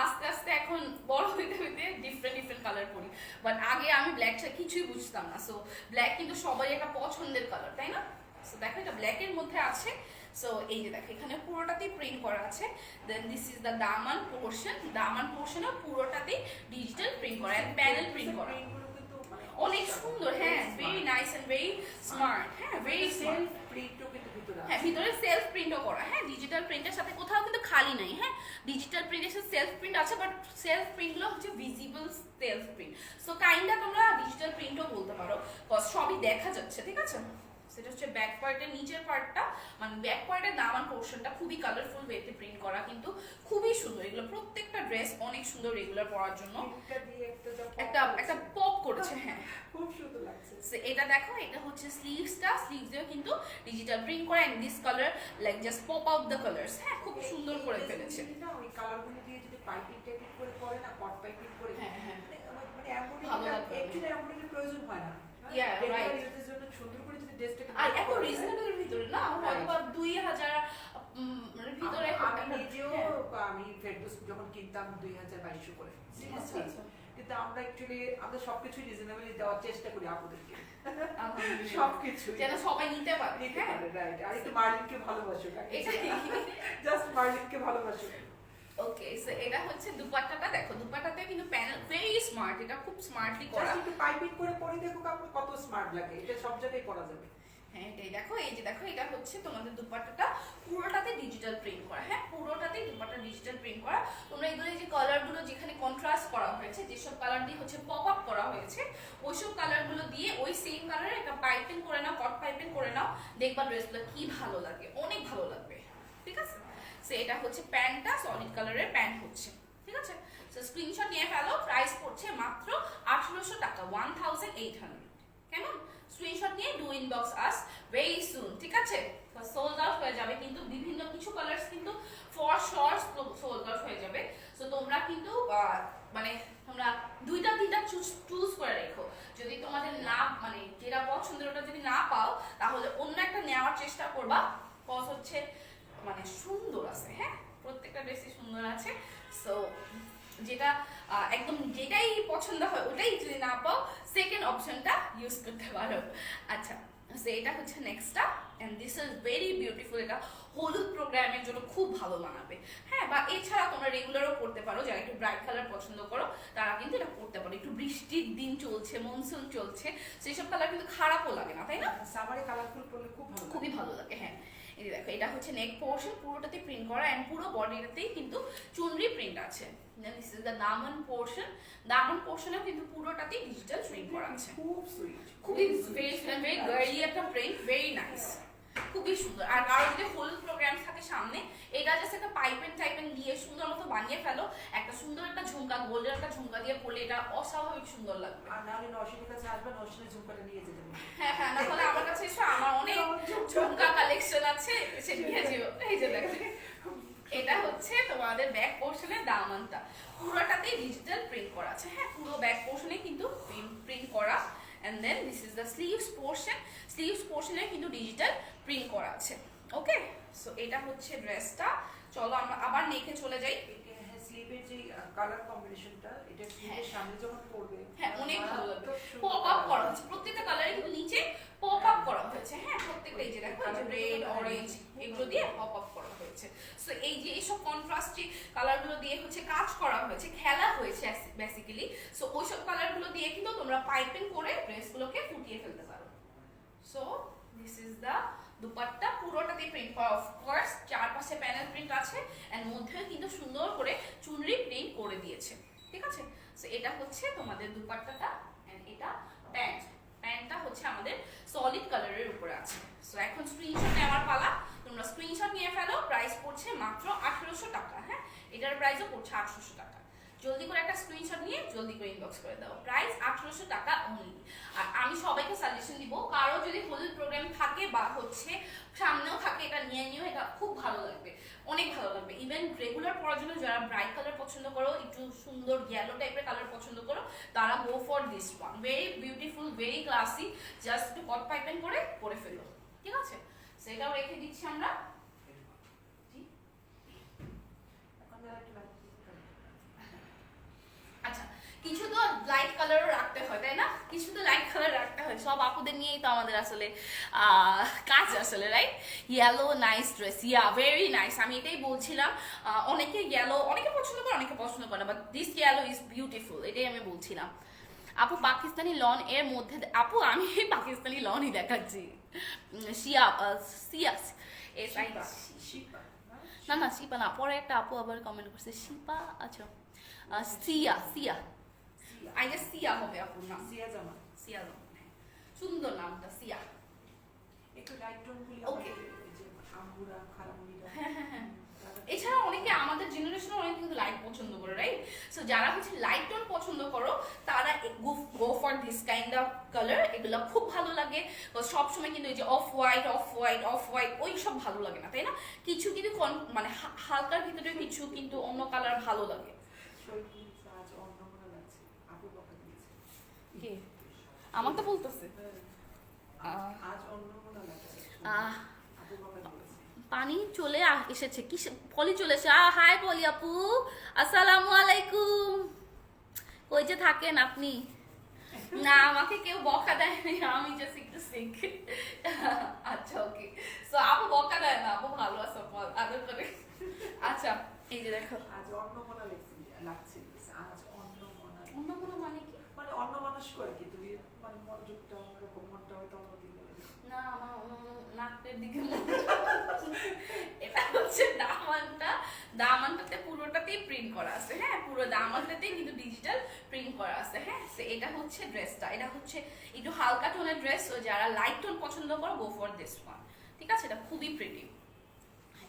[SPEAKER 1] আস্তে আস্তে এখন বড় হইতে হইতে ডিফারেন্ট ডিফারেন্ট কালার পরি, বাট আগে আমি ব্ল্যাক ছাড়া কিছুই বুঝতাম না। সো ব্ল্যাক কিন্তু সবাই একটা পছন্দের কালার, তাই না? সো দেখো এটা ব্ল্যাকের মধ্যে আছে। সো এই যে দেখো এখানে পুরোটাতেই প্রিন্ট করা আছে। Then this is the Daman portion, দামান পোর্শনে পুরোটাতেই ডিজিটাল প্রিন্ট করা, এন্ড প্যানেল প্রিন্ট করা,
[SPEAKER 2] প্রিন্টগুলো কিন্তু মানে
[SPEAKER 1] অনেক সুন্দর। হ্যাঁ, very nice and very smart. হ্যাঁ, ভেরি স্মার্ট।
[SPEAKER 2] সেলফ প্রিন্টও কিন্তু ভিতরে আছে।
[SPEAKER 1] হ্যাঁ, ভিতরে সেলফ প্রিন্টও করা। হ্যাঁ, ডিজিটাল প্রিন্টের সাথে কোথাও কিন্তু খালি নাই। হ্যাঁ, ডিজিটাল প্রিন্টের সাথে সেলফ প্রিন্ট আছে, বাট সেলফ প্রিন্টগুলো হচ্ছে ভিজিবল সেলফ প্রিন্ট। সো কাইন্ডটা তোমরা ডিজিটাল প্রিন্টও বলতে পারো, কজ সবই দেখা যাচ্ছে, ঠিক আছে? সেটা হচ্ছে ব্যাক পার্টের নিচের পার্টটা, মানে ব্যাক পার্টের দামান পোর্শনটা খুবই কালারফুল ওয়েতে প্রিন্ট করা, কিন্তু খুবই সুন্দর। এগুলো প্রত্যেকটা ড্রেস অনেক সুন্দর রেগুলার পরার জন্য,
[SPEAKER 2] প্রিন্টটা দিয়ে
[SPEAKER 1] একটা একটা পপ করেছে। হ্যাঁ,
[SPEAKER 2] খুব সুন্দর লাগছে।
[SPEAKER 1] So, এটা দেখো, এটা হচ্ছে স্লিভসটা, স্লিভসেও কিন্তু ডিজিটাল প্রিন্ট করা, and this colour like just pop out the colours. হ্যাঁ, খুব সুন্দর করে ফেলেছে।
[SPEAKER 2] না ওই কালারগুলো দিয়ে যদি পাইপিং টাইপিং করে পরে না, কট পাইপিং করে,
[SPEAKER 1] হ্যাঁ, হ্যাঁ,
[SPEAKER 2] মানে
[SPEAKER 1] ভালো
[SPEAKER 2] এমব্রয়ডারি,
[SPEAKER 1] লাগবে।
[SPEAKER 2] একচুয়ালি এমব্রয়ডারি প্রয়োজন হয় না।
[SPEAKER 1] Yeah, right.
[SPEAKER 2] ইউজের জন্য সুন্দর করে যদি ড্রেসটাকে
[SPEAKER 1] আর এত রিজনেবলের ভিতরে না, হয়তো 2000 এর ভিতরে
[SPEAKER 2] আমি নিজেও আমি ফেরদৌস যখন কিনতাম 2022 করে,
[SPEAKER 1] আচ্ছা, আচ্ছা।
[SPEAKER 2] কিন্তু আমরা অ্যাকচুয়ালি আমরা সবকিছুই রিজনেবলি দেওয়ার চেষ্টা করি আপুদেরকে,
[SPEAKER 1] আলহামদুলিল্লাহ।
[SPEAKER 2] সবকিছু
[SPEAKER 1] যেন সবাই নিতে পারে।
[SPEAKER 2] নিতে
[SPEAKER 1] হ্যাঁ,
[SPEAKER 2] পারে, রাইট। আর একটু মার্লিনকে ভালোবাসো,
[SPEAKER 1] এটাই।
[SPEAKER 2] জাস্ট মার্লিনকে ভালোবাসো।
[SPEAKER 1] ওকে, সো এটা হচ্ছে দুপাট্টাটা, দেখো দুপাট্টাতে কিন্তু প্যানেল ভেরি স্মার্ট, এটা খুব স্মার্টলি করা।
[SPEAKER 2] জাস্ট একটু পাইপিং করে পরে দেখো কাপড় কত স্মার্ট লাগে, এটা সব জায়গায় করা যাবে।
[SPEAKER 1] হ্যাঁ, এটাই দেখো, এই যে দেখো, এটা হচ্ছে তোমাদের দুপাট্টাটা পুরোটাতে ডিজিটাল প্রিন্ট করা। হ্যাঁ, পুরোটাতে দুপাট্টা ডিজিটাল প্রিন্ট করা। তোমরা এগুলো যে কালারগুলো যেখানে কন্ট্রাস্ট করা হয়েছে, যেসব কালার দিয়ে হচ্ছে পপ আপ করা হয়েছে, ওইসব কালারগুলো দিয়ে ওই সেম কালারে একটা পাইপিং করে নাও, কট পাইপিং করে নাও, দেখবা ড্রেসগুলো কি ভালো লাগে, অনেক ভালো লাগবে, ঠিক আছে? সো এটা হচ্ছে প্যান্টটা, সলিড কালারের প্যান্ট হচ্ছে, ঠিক আছে? সো স্ক্রিনশট নিয়ে ফেলো। প্রাইস পড়ছে মাত্র 1800 টাকা, 1800। কেমন? স্ক্রিনশট নিয়ে do inbox us very soon, ঠিক আছে? সোল্ড আউট হয়ে যাবে, কিন্তু বিভিন্ন কিছু কালার্স কিন্তু ফর শর্ট সোল্ড আউট হয়ে যাবে। সো তোমরা কিন্তু মানে তোমরা দুইটা তিনটা চুজ করে রেখো। যদি তোমাদের না, মানে যেটা পছন্দের ওটা যদি না পাও, তাহলে অন্য একটা নেওয়ার চেষ্টা করবা, কজ হচ্ছে মানে সুন্দর আছে। হ্যাঁ, প্রত্যেকটা ড্রেসই সুন্দর আছে। সো যেটা একদম যেটাই পছন্দ হয় ওটাই যদি না পাও, সেকেন্ড অপশনটা ইউজ করতে পারো। আচ্ছা, সো এটা হচ্ছে নেক্সটটা, and this is very beautiful. এটা হলুদ প্রোগ্রামের জন্য খুব ভালো মানাবে। হ্যাঁ, বা এছাড়া তোমরা রেগুলারও করতে পারো, যারা একটু ব্রাইট কালার পছন্দ করো তারা কিন্তু এটা করতে পারো। একটু বৃষ্টির দিন চলছে, মনসুন চলছে, সেই সব কালার কিন্তু খারাপও লাগে না, তাই না?
[SPEAKER 2] সামারে কালারফুল পরলে খুব ভালো,
[SPEAKER 1] খুবই ভালো লাগে। হ্যাঁ, এই দেখো, এটা হচ্ছে নেক পোর্শন, পুরোটাতে প্রিন্ট করা, এন্ড পুরো বডিটাতেই কিন্তু চুনরি প্রিন্ট আছে। Then this is the daman portion, দামন পোর্শনেও কিন্তু পুরোটাতেই ডিজিটাল প্রিন্ট করা আছে।
[SPEAKER 2] খুব সুইট,
[SPEAKER 1] খুবই ভেরি ভেরি গার্লি একটা প্রিন্ট, ভেরি নাইস, খুবই সুন্দর। আর কারো যদি হলুদ প্রোগ্রাম থাকে সামনে, এটা জাস্ট একটা পাইপেন টাইপেন দিয়ে সুন্দর মতো বানিয়ে ফেলো, একটা সুন্দর একটা ঝুমকা, গোল্ডের একটা ঝুমকা দিয়ে পরলে এটা অস্বাভাবিক সুন্দর লাগবে।
[SPEAKER 2] আর নাহলে নওশিনের কাছে আসবে, নওশিনের ঝুমকাটা নিয়ে যেতে হবে।
[SPEAKER 1] হ্যাঁ হ্যাঁ, না হলে আমার কাছে এসো, আমার অনেক ঝুমকা কালেকশন আছে, সে নিয়ে যেও। এই যে দেখো, এটা হচ্ছে তোমাদের ব্যাক পোর্শনের দামানটা, পুরোটাতেই ডিজিটাল প্রিন্ট করা আছে। হ্যাঁ, পুরো ব্যাক পোর্শনে কিন্তু প্রিন্ট করা, and then this is the sleeves portion, sleeves পোর্শনে কিন্তু ডিজিটাল প্রিন্ট করা আছে। ওকে, সো এটা হচ্ছে ড্রেসটা। চলো আমরা আবার নেকে চলে যাই।
[SPEAKER 2] স্লিভের যে কালার কম্বিনেশনটা, এটা স্লিভের সামনে যখন পড়বে,
[SPEAKER 1] হ্যাঁ, অনেক ভালো লাগবে। পপ আপ করা হচ্ছে প্রত্যেকটা কালারে, কিন্তু নিচে পপ আপ করা হয়েছে। হ্যাঁ, প্রত্যেকটা এই যে দেখো, রেড অরেঞ্জ এগুলো দিয়ে পপ আপ করা হয়েছে। সো এই যে এইসব কন্ট্রাস্টি কালারগুলো দিয়ে হচ্ছে কাজ করা হয়েছে, খেলা হয়েছে বেসিক্যালি। সো ওইসব কালারগুলো দিয়ে কিন্তু তোমরা পাইপিং করে ড্রেসগুলোকে ফুটিয়ে ফেলতে পারো। So this is the dupatta, পুরোটাতে প্রিন্ট করা, অফকোর্স চারপাশে প্যানেল প্রিন্ট আছে, এন্ড মধ্যে কিন্তু সুন্দর করে চুনরি প্রিন্ট করে দিয়েছে, ঠিক আছে? সো এটা হচ্ছে তোমাদের দুপাট্টাটা, এন্ড এটা প্যান্ট, প্যান্টটা হচ্ছে আমাদের সলিড কালারের উপরে আছে। সো এখন স্ক্রিনশট নেওয়ার পালা, তোমরা স্ক্রিনশট নিয়ে ফেলো। প্রাইস পড়ছে মাত্র 1800 টাকা। হ্যাঁ, এটার প্রাইসও পড়ছে 800 টাকা। জলদি করে একটা স্ক্রিনশট নিয়ে জলদি করে ইনবক্স করে দাও। প্রাইস 1800 টাকা অনলি। আর আমি সবাইকে সাজেশন দিব, কারো যদি হলুদ প্রোগ্রাম থাকে বা হচ্ছে সামনেও থাকে, এটা নিয়ে নিও, এটা খুব ভালো লাগবে, অনেক ভালো লাগবে। ইভেন রেগুলার পরার জন্য যারা ব্রাইট কালার পছন্দ করো, একটু সুন্দর ইয়েলো টাইপের কালার পছন্দ করো, তারা গো for this one. Very beautiful, very classy, just একটু কট পাইপেন করে পরে ফেলো, ঠিক আছে? সেটাও রেখে দিচ্ছি আমরা। আচ্ছা, কিছু তো লাইট কালারও রাখতে হয়, তাই না? কিছু তো লাইট কালার রাখতে হয়, সব আপুদের নিয়েই তো আমাদের আসলে কাজ আসলে, রাইট? ইয়েলো নাইস ড্রেস, ইয়া ভেরি নাইস। আমি এটাই বলছিলাম, অনেকে ইয়েলো অনেকে পছন্দ করে, অনেকে পছন্দ করে না, but this yellow is beautiful, এটাই আমি বলছিলাম। আপু পাকিস্তানি লন এর মধ্যে, আপু আমি পাকিস্তানি লনই দেখাচ্ছি। শিয়া সিয়া না না, শিপা না, পরে একটা আপু আবার কমেন্ট করছে শিপা। আচ্ছা, সিয়া সিয়া, আই গেস সিয়া হবে আপুর নাম।
[SPEAKER 2] সিয়া জামান।
[SPEAKER 1] সিয়া জামান, সুন্দর নামটা, সিয়া।
[SPEAKER 2] একটু লাইট টোন গুলি
[SPEAKER 1] ওকে,
[SPEAKER 2] যে আমগুরা খারামুড়িরা।
[SPEAKER 1] হ্যাঁ। এছাড়া অনেকে আমাদের জেনারেশনে অনেকে কিন্তু লাইট পছন্দ করে, রাইট? সো যারা হচ্ছে লাইট টোন পছন্দ করো, তারা গো for this kind of colour. এগুলো খুব ভালো লাগে। সবসময় কিন্তু এই যে off white off white off white ওই সব ভালো লাগে না, তাই না? কিছু কিন্তু মানে হালকার ভিতরে কিছু কিন্তু অন্য কালার ভালো লাগে। আমার তো বলতেছে পানি চলে এসেছে, কি পলি চলে এসে। হাই পলি আপু, আসসালামু আলাইকুম। কই যে থাকেন আপনি? না, আমাকে কেউ বকা দেয় না, আমি জাস্ট একটু সিক। আচ্ছা, ওকে। সো আপু বকা দেয় না, আপু ভালো আছে, আদর করে। আচ্ছা, এই যে দেখো,
[SPEAKER 2] আজ অন্নমনা লাগছে। আজ অন্নমনা।
[SPEAKER 1] অন্নমনা মানে কি?
[SPEAKER 2] মানে অন্য মানুষ করে কি তুমি, মানে মনোযোগটা অন্যরকম, মনটা হয়তো অন্যদিকে।
[SPEAKER 1] না, আমার নাকের দিকে এটা হচ্ছে দামানটা। দামানটাতে পুরোটাতেই প্রিন্ট করা আছে, হ্যাঁ, পুরো দামানটাতেই কিন্তু ডিজিটাল প্রিন্ট করা আছে, হ্যাঁ। এটা হচ্ছে ড্রেসটা, এটা হচ্ছে একটু হালকা টোনের ড্রেস। ও যারা লাইট টোন পছন্দ করো, গো ফর দিস ওয়ান, ঠিক আছে? এটা খুবই প্রিটি।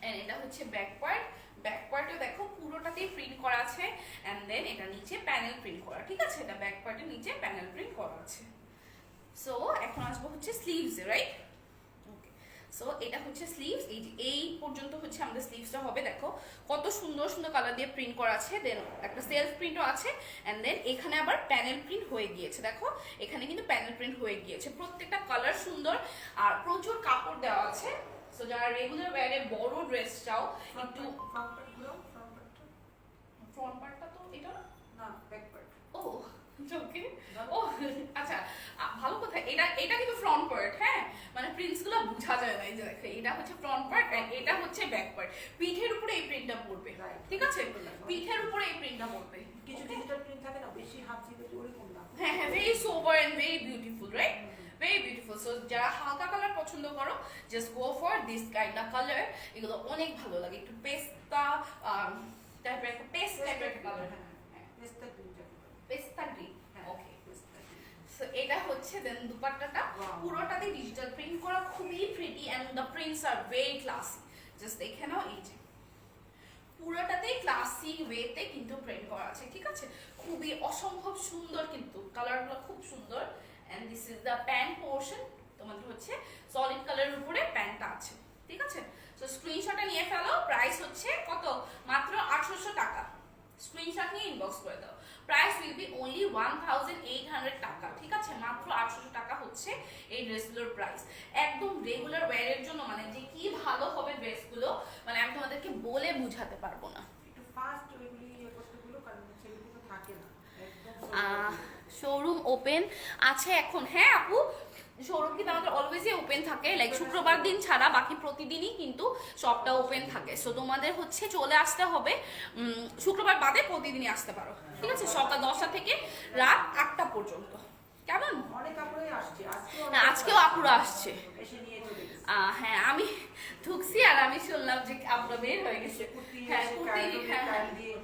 [SPEAKER 1] এন্ড এটা হচ্ছে ব্যাক পার্ট। ব্যাক পার্টে দেখো পুরোটাতেই প্রিন্ট করা আছে, এন্ড দেন এটা নিচে প্যানেল প্রিন্ট করা, ঠিক আছে? এটা ব্যাক পার্টের নিচে প্যানেল প্রিন্ট করা আছে। সো এখন আসবো হচ্ছে স্লিভস, রাইট? ওকে, সো এটা হচ্ছে স্লিভস। এই পর্যন্ত হচ্ছে আমাদের স্লিভসটা হবে। দেখো কত সুন্দর সুন্দর কালার দিয়ে প্রিন্ট করা আছে, দেন একটা সেলফ প্রিন্টও আছে, এন্ড দেন এখানে আবার প্যানেল প্রিন্ট হয়ে গিয়েছে। দেখো এখানে কিন্তু প্যানেল প্রিন্ট হয়ে গিয়েছে, প্রত্যেকটা কালার সুন্দর, আর প্রচুর কাপড় দেওয়া আছে। সো যারা রেগুলার ওয়্যারে বড় ড্রেস চাও, একটু ফ্রন্ট পার্টটা তো এটা
[SPEAKER 2] না, ব্যাক পার্ট।
[SPEAKER 1] ও ওকে, ও আচ্ছা, ভালো কথা। এটা কিন্তু ফ্রন্ট পার্ট, হ্যাঁ, মানে প্রিন্টস গুলো বোঝা যায় না। এই যে দেখো, এটা হচ্ছে ফ্রন্ট পার্ট, এটা হচ্ছে ব্যাক পার্ট। পিঠের উপরে এই প্রিন্টটা পড়বে, ঠিক আছে? পিঠের উপরে এই প্রিন্টটা পড়বে।
[SPEAKER 2] কিছু ডিজিটাল প্রিন্ট থাকে না, বেশি হাফ জিবে ওরকম না।
[SPEAKER 1] হ্যাঁ, very sober and very beautiful, right? Very beautiful. So যারা হালকা কালার পছন্দ করো, just go for this kind of colour. এগুলো অনেক ভালো লাগে, একটু পেস্তা টাইপের একটা পেস্ট টাইপের একটা কালার। হ্যাঁ,
[SPEAKER 2] পেস্তা গ্রিনটা,
[SPEAKER 1] পেস্তা গ্রিন, ওকে।
[SPEAKER 2] পেস্তা গ্রিন।
[SPEAKER 1] সো এটা হচ্ছে দেন দুপাট্টাটা, পুরোটাতে ডিজিটাল প্রিন্ট করা, খুবই pretty and the prints are very classy. Just দেখে নাও, এই যে পুরোটাতেই ক্লাসি ওয়েতে কিন্তু প্রিন্ট করা আছে, ঠিক আছে? খুবই অসম্ভব সুন্দর, কিন্তু কালারগুলো খুব সুন্দর। And this is the pant portion. তোমাদের হচ্ছে সলিড কালারের উপরে প্যান্টটা আছে, ঠিক আছে? সো স্ক্রিনশটটা নিয়ে ফেলো। প্রাইস হচ্ছে কত? মাত্র 800 টাকা। স্ক্রিনশট নিয়ে ইনবক্স করে দাও। প্রাইস উইল বি অনলি 1800 টাকা, ঠিক আছে? মাত্র 800 টাকা হচ্ছে এই ড্রেসগুলোর প্রাইস। একদম রেগুলার ওয়্যারের জন্য, মানে যে কি ভালো হবে ড্রেসগুলো, মানে আমি তোমাদেরকে বলে বুঝাতে পারবো না।
[SPEAKER 2] একটু ফাস্ট ওইগুলি করতেগুলো, কারণ সেগুলো তো থাকে না একদম।
[SPEAKER 1] শোরুম ওপেন আছে এখন? হ্যাঁ আপু, শোরুম কিন্তু আমাদের অলওয়েজই ওপেন থাকে, লাইক শুক্রবার দিন ছাড়া বাকি প্রতিদিনই কিন্তু শপটা ওপেন থাকে। সো তোমাদের হচ্ছে চলে আসতে হবে, শুক্রবার বাদে প্রতিদিনই আসতে পারো, ঠিক আছে? সকাল 10টা থেকে রাত 8টা পর্যন্ত। কেমন?
[SPEAKER 2] অনেক আপুরাই আসছে,
[SPEAKER 1] আজকেও আপুরা আসছে।
[SPEAKER 2] এসে নিয়ে চলে গেছে।
[SPEAKER 1] হ্যাঁ, আমি ঢুকছি আর আমি শুনলাম যে আপুরা বের হয়ে গেছে। হ্যাঁ, কুর্তি, হ্যাঁ,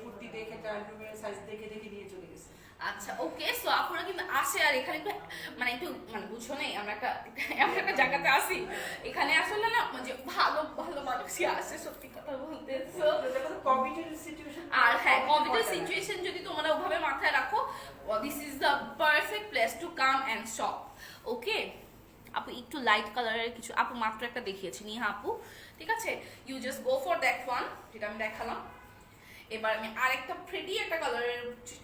[SPEAKER 2] কুর্তি দেখে ট্রায়াল রুমের সাইজ দেখে দেখে নিয়ে চলে গেছে।
[SPEAKER 1] আচ্ছা ওকে, সো আপুরা কিন্তু আসে আর এখানে একটু মানে একটু মানে বুঝছো না আমরা একটা এমন একটা জায়গাতে আসি, এখানে আসলে না মানে ভালো ভালো মানুষই আসে সত্যি কথা বলতে। সো
[SPEAKER 2] কোভিডের সিচুয়েশন,
[SPEAKER 1] আর হ্যাঁ কোভিডের সিচুয়েশন যদি তোমরা ওভাবে মাথায় রাখো, this is the perfect place to come and shop. Okay আপু একটু লাইট কালারের কিছু, আপু মাত্র একটা দেখিয়েছি নিহা আপু, ঠিক আছে, you just go for that one যেটা আমি দেখালাম। এবার আমি আরেকটা প্রিটি একটা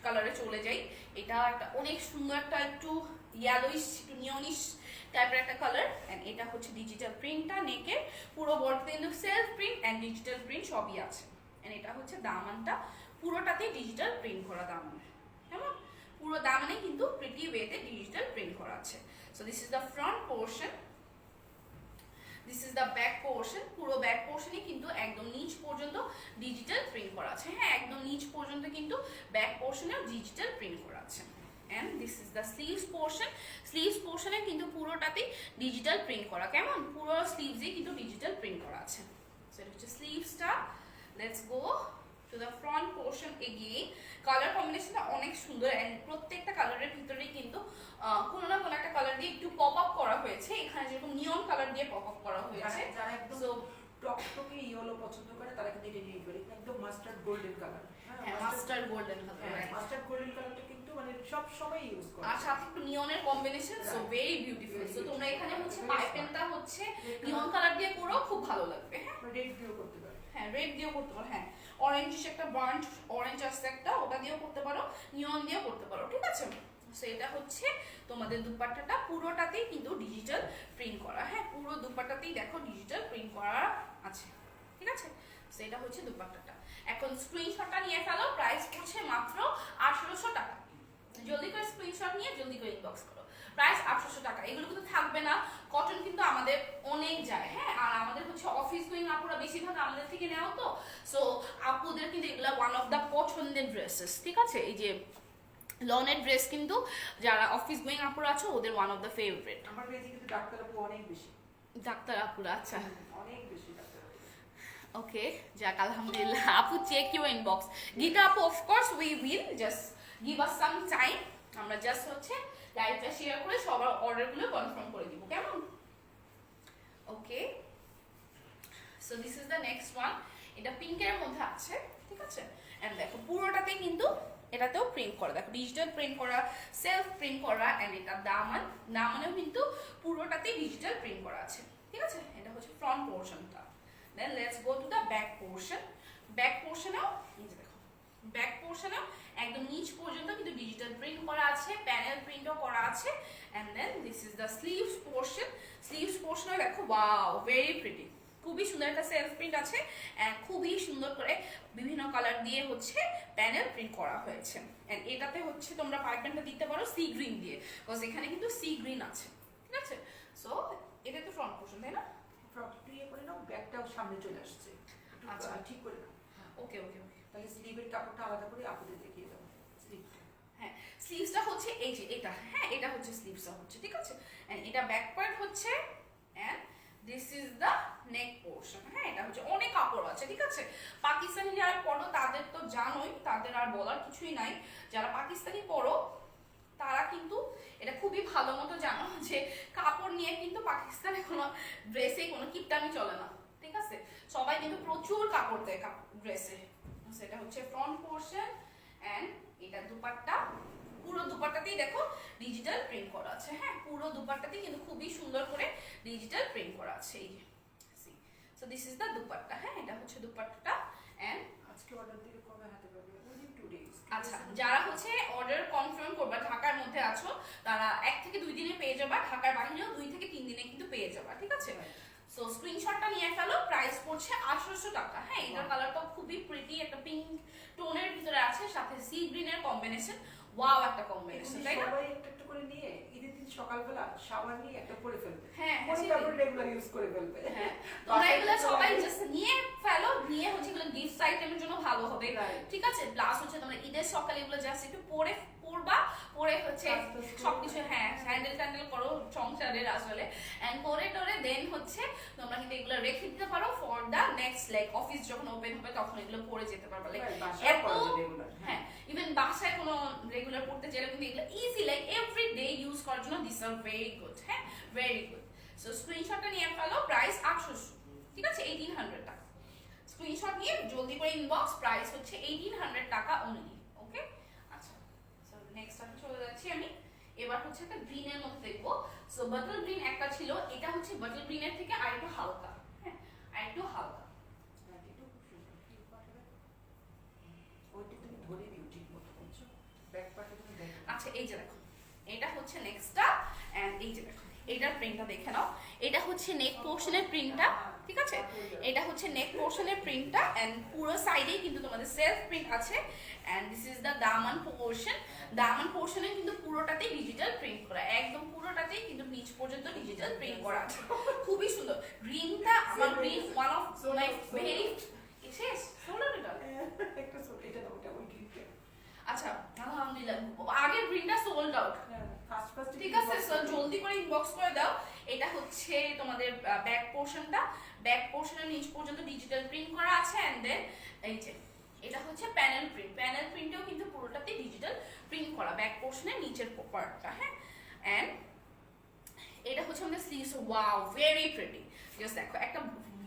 [SPEAKER 1] কালারে চলে যাই। এটা একটা অনেক সুন্দর একটা একটু ইয়েলোইশ একটু নিয়নিশ টাইপের একটা কালার, এন্ড এটা হচ্ছে ডিজিটাল প্রিন্টটা নেকের পুরো বডিতে কিন্তু self print and digital print সবই আছে। এন্ড এটা হচ্ছে দামানটা, পুরোটাতে ডিজিটাল প্রিন্ট করা দামান, কেমন পুরো দামানে কিন্তু প্রিটি ওয়েতে ডিজিটাল প্রিন্ট করা আছে। So this is the front portion, this is the back portion. পুরো ব্যাক পোর্শনে কিন্তু একদম নিচ পর্যন্ত ডিজিটাল প্রিন্ট করা আছে, হ্যাঁ একদম নিচ পর্যন্ত কিন্তু ব্যাক পোর্শনেও ডিজিটাল প্রিন্ট করা আছে। And this is the sleeves portion, sleeves পোর্শনে কিন্তু পুরোটাতেই ডিজিটাল প্রিন্ট করা, কেমন পুরো স্লিভসে কিন্তু ডিজিটাল প্রিন্ট করা আছে। সো এটা হচ্ছে স্লিভসটা। Let's go to the front portion again. Colour কম্বিনেশনটা অনেক সুন্দর এন্ড প্রত্যেকটা কালারের ভিতরেই কিন্তু কোনো না কোনো একটা কালার দিয়ে একটু পপ আপ করা হয়েছে, এখানে যেরকম নিয়ন কালার দিয়ে পপ আপ করা হয়েছে।
[SPEAKER 2] যারা একদম টকটকে ইয়েলো পছন্দ করে তারা কিন্তু এটা নিয়ে পারে, একদম মাস্টার্ড গোল্ডেন কালার।
[SPEAKER 1] হ্যাঁ mustard golden colour,
[SPEAKER 2] mustard golden কালারটা কিন্তু মানে সব সময় ইউজ করে,
[SPEAKER 1] আর সাথে একটু নিয়নের combination, so very beautiful. So তোমরা এখানে হচ্ছে পাইপেনটা হচ্ছে নিয়ন কালার দিয়ে করো, খুব ভালো লাগবে। হ্যাঁ
[SPEAKER 2] রেড দিয়েও করতে পারে,
[SPEAKER 1] হ্যাঁ রেড দিয়েও করতে পারো, হ্যাঁ অরেঞ্জিশ একটা বার্ন্ট অরেঞ্জ আছে একটা, ওটা দিয়েও করতে পারো, নিয়ন দিয়েও করতে পারো, ঠিক আছে। সো এটা হচ্ছে তোমাদের দুপাট্টাটা, পুরোটাতেই কিন্তু ডিজিটাল প্রিন্ট করা, হ্যাঁ পুরো দুপাট্টাতেই দেখো ডিজিটাল প্রিন্ট করা আছে, ঠিক আছে। সো এটা হচ্ছে দুপাট্টাটা। এখন স্ক্রিনশটটা নিয়ে ফেলো, প্রাইস পড়ছে মাত্র 1800 টাকা। জলদি করে স্ক্রিনশট নিয়ে জলদি করে ইনবক্স করো, প্রাইস 800 টাকা। এগুলো কিন্তু থাকবে না, কটন কিন্তু আমাদের অনেক যায়, হ্যাঁ আর আমাদের হচ্ছে অফিস গোয়িং আপুরা বেশিরভাগ আমাদের থেকে নেও তো, সো আপুদের কিন্তু এগুলা ওয়ান অফ দ্য পছন্দের ড্রেসেস, ঠিক আছে। এই যে লনের ড্রেস কিন্তু যারা অফিস গোয়িং আপুরা আছে ওদের ওয়ান অফ দ্য ফেভারিট।
[SPEAKER 2] আমার পেজে কিন্তু ডাক্তার আপু অনেক বেশি,
[SPEAKER 1] ডাক্তার আপুরা, আচ্ছা
[SPEAKER 2] অনেক বেশি ডাক্তার আপু।
[SPEAKER 1] ওকে যাক আলহামদুলিল্লাহ। আপু চেক ইউর ইনবক্স। গীতা আপু of course we will just give us some time, আমরা জাস্ট হচ্ছে লাইভটা শেয়ার করে সবার অর্ডারগুলো কনফার্ম করে দিব, কেমন। ওকে so this is the next one, এটা পিঙ্কের মধ্যে আছে, ঠিক আছে। এন্ড দেখো পুরোটাতে কিন্তু এটাতেও প্রিন্ট করা, দেখো ডিজিটাল প্রিন্ট করা, সেলফ প্রিন্ট করা, এন্ড এটা দামান, দামানেও কিন্তু পুরোটাতেই ডিজিটাল প্রিন্ট করা আছে, ঠিক আছে। এটা হচ্ছে ফ্রন্ট পোর্শনটা। Then let's go to the back portion. Back পোর্শনেও এই যে দেখো ব্যাক পোর্শনেও একদম নিচ পর্যন্ত কিন্তু ডিজিটাল প্রিন্ট করা আছে, প্যানেল প্রিন্টও করা আছে। And then this is the sleeves portion. Sleeves পোর্শনে দেখো ওয়াও ভেরি প্রিটি, খুবই সুন্দর একটা সেলফ প্রিন্ট আছে এন্ড খুবই সুন্দর করে বিভিন্ন কালার দিয়ে হচ্ছে প্যানেল প্রিন্ট করা হয়েছে। এন্ড এটাতে হচ্ছে তোমরা পাইপেনটা দিতে পারো সি গ্রিন দিয়ে, বিকজ এখানে কিন্তু সি গ্রিন আছে, ঠিক আছে। সো এটা তো ফ্রন্ট পোর্শন তাই না,
[SPEAKER 2] ফ্রকটা ইয়ে করে নাও, ব্যাকটাও সামনে চলে আসছে,
[SPEAKER 1] আচ্ছা
[SPEAKER 2] ঠিক করে নাও।
[SPEAKER 1] ওকে ওকে ওকে।
[SPEAKER 2] তাহলে স্লিভের কাপড়টা আলাদা করে আপুদের দেখিয়ে দাও, স্লিভটা।
[SPEAKER 1] হ্যাঁ স্লিভসটা হচ্ছে এই যে এটা, হ্যাঁ এটা হচ্ছে স্লিভসটা হচ্ছে, ঠিক আছে। এন্ড এটা ব্যাক পার্ট হচ্ছে and this is the neck portion, হ্যাঁ এটা হচ্ছে অনেক কাপড় আছে, ঠিক আছে। পাকিস্তানি যারা পড়ো তাদের তো জানোই, তাদের আর বলার কিছুই নাই। যারা পাকিস্তানি পড়ো তারা কিন্তু এটা খুবই ভালো মতো জানো যে কাপড় নিয়ে কিন্তু পাকিস্তানে কোনো ড্রেসে কোনো কিপটামি চলে না, ঠিক আছে। সবাই কিন্তু প্রচুর কাপড় দেয় ড্রেসে। সেটা হচ্ছে ফ্রন্ট পোর্শন এন্ড এটা দুপাট্টা, পুরো দুপাট্টাতেই দেখো ডিজিটাল প্রিন্ট করা আছে, হ্যাঁ পুরো দুপাট্টাতেই কিন্তু খুবই সুন্দর করে ডিজিটাল প্রিন্ট করা আছে, এই যে so this is the dupatta, হ্যাঁ এটা হচ্ছে দুপাট্টাটা। এন্ড
[SPEAKER 2] আজকে অর্ডার দিলে কবে হাতে পাবে? Within 2 days.
[SPEAKER 1] আচ্ছা যারা হচ্ছে অর্ডার কনফার্ম করবা ঢাকার মধ্যে আছো তারা 1 থেকে 2 দিনে পেয়ে যাবা, ঢাকার বাইরেও 2 থেকে 3 দিনে কিন্তু পেয়ে যাবা, ঠিক আছে। সো স্ক্রিনশটটা নিয়ে ফেলো, প্রাইস পড়ছে 800 টাকা, হ্যাঁ এটার কালারটাও খুবই প্রিটি, একটা পিঙ্ক টোনের ভিতরে আছে, সাথে সি গ্রিনের কম্বিনেশন, ওয়াও একটা কম্বিনেশন তাই না।
[SPEAKER 2] সবাই একটা একটা করে নিয়ে ঈদের দিন সকালবেলা শাওয়ার নিয়ে একটা করে ফেলবে,
[SPEAKER 1] হ্যাঁ
[SPEAKER 2] পরে তারপর রেগুলার ইউজ করে ফেলবে।
[SPEAKER 1] হ্যাঁ তোমরা এগুলো সবাই জাস্ট নিয়ে ফেলো, নিয়ে হচ্ছে এগুলো গিফট আইটেমের জন্য ভালো হবে, ঠিক আছে। প্লাস হচ্ছে তোমরা ঈদের সকালে এগুলো জাস্ট একটু পরবা, পরে হচ্ছে সবকিছু হ্যাঁ হ্যান্ডেল ট্যান্ডেল করো সংসারের আসলে, এন্ড পরে টরে দেন হচ্ছে তোমরা কিন্তু এগুলো রেখে দিতে পারো for the next like office যখন ওপেন হবে তখন এগুলো পরে যেতে পারবে, লাইক এত হ্যাঁ ইভেন বাসায় কোনো রেগুলার পড়তে করতে চাইলে কিন্তু এগুলো easy like every day use করার জন্য দিস আর ভেরি গুড, হ্যাঁ ভেরি গুড। সো স্ক্রিনশটটা নিয়ে ফেলো, প্রাইস 800, ঠিক আছে 1800 টাকা। স্ক্রিনশট নিয়ে জলদি করে ইনবক্স, প্রাইস হচ্ছে 1800 টাকা অনলি, ওকে। আচ্ছা সো নেক্সট আমি চলে যাচ্ছি আমি, এবার হচ্ছে একটা গ্রিনের মধ্যে দেখবো। সো বাটল গ্রিন একটা ছিল, এটা হচ্ছে বাটল গ্রিনের থেকে আরেকটু হালকা, হ্যাঁ আরেকটু হালকা।
[SPEAKER 2] ওইটা তুমি ধরে দিও ঠিক মতো, বুঝছো? ব্যাক পার্টে তুমি দেখো।
[SPEAKER 1] আচ্ছা এই যে দেখো, এটা হচ্ছে নেক্সটটা, এন্ড এই যে দেখো এটার প্রিন্টটা দেখে নাও। এটা হচ্ছে নেক পোর্শনের প্রিন্টটা, ঠিক আছে, এটা হচ্ছে নেক পোর্শনের প্রিন্টটা, এন্ড পুরো সাইডেই কিন্তু তোমাদের সেলফ প্রিন্ট আছে। And this is the Daman portion. দামান পোর্শনে কিন্তু পুরোটাতেই ডিজিটাল প্রিন্ট করা, একদম পুরোটাতেই কিন্তু নিচ পর্যন্ত ডিজিটাল প্রিন্ট করা আছে, খুবই সুন্দর। গ্রিনটা আমার green one of my very শেষ সোলো এটা
[SPEAKER 2] একটা ছোট এটা দাও, ওটা ওই গ্রিনটা।
[SPEAKER 1] আচ্ছা আলহামদুলিল্লাহ, আগের গ্রিনটা সোল্ড আউট,
[SPEAKER 2] ফার্স্ট ফার্স্ট
[SPEAKER 1] ঠিক আছে। সো জলদি করে ইনবক্স করে দাও। এটা হচ্ছে তোমাদের ব্যাক পোর্শনটা, ব্যাক পোর্শনের নিচ পর্যন্ত ডিজিটাল প্রিন্ট করা আছে। এন্ড দেন এই যে এটা হচ্ছে প্যানেল প্রিন্ট, প্যানেল প্রিন্টেও কিন্তু পুরোটাতে ডিজিটাল প্রিন্ট করা ব্যাক পোর্শনের নিচের পার্টটা, হ্যাঁ। এন্ড এটা হচ্ছে আমাদের sleeves, wow very pretty. Just দেখো একটা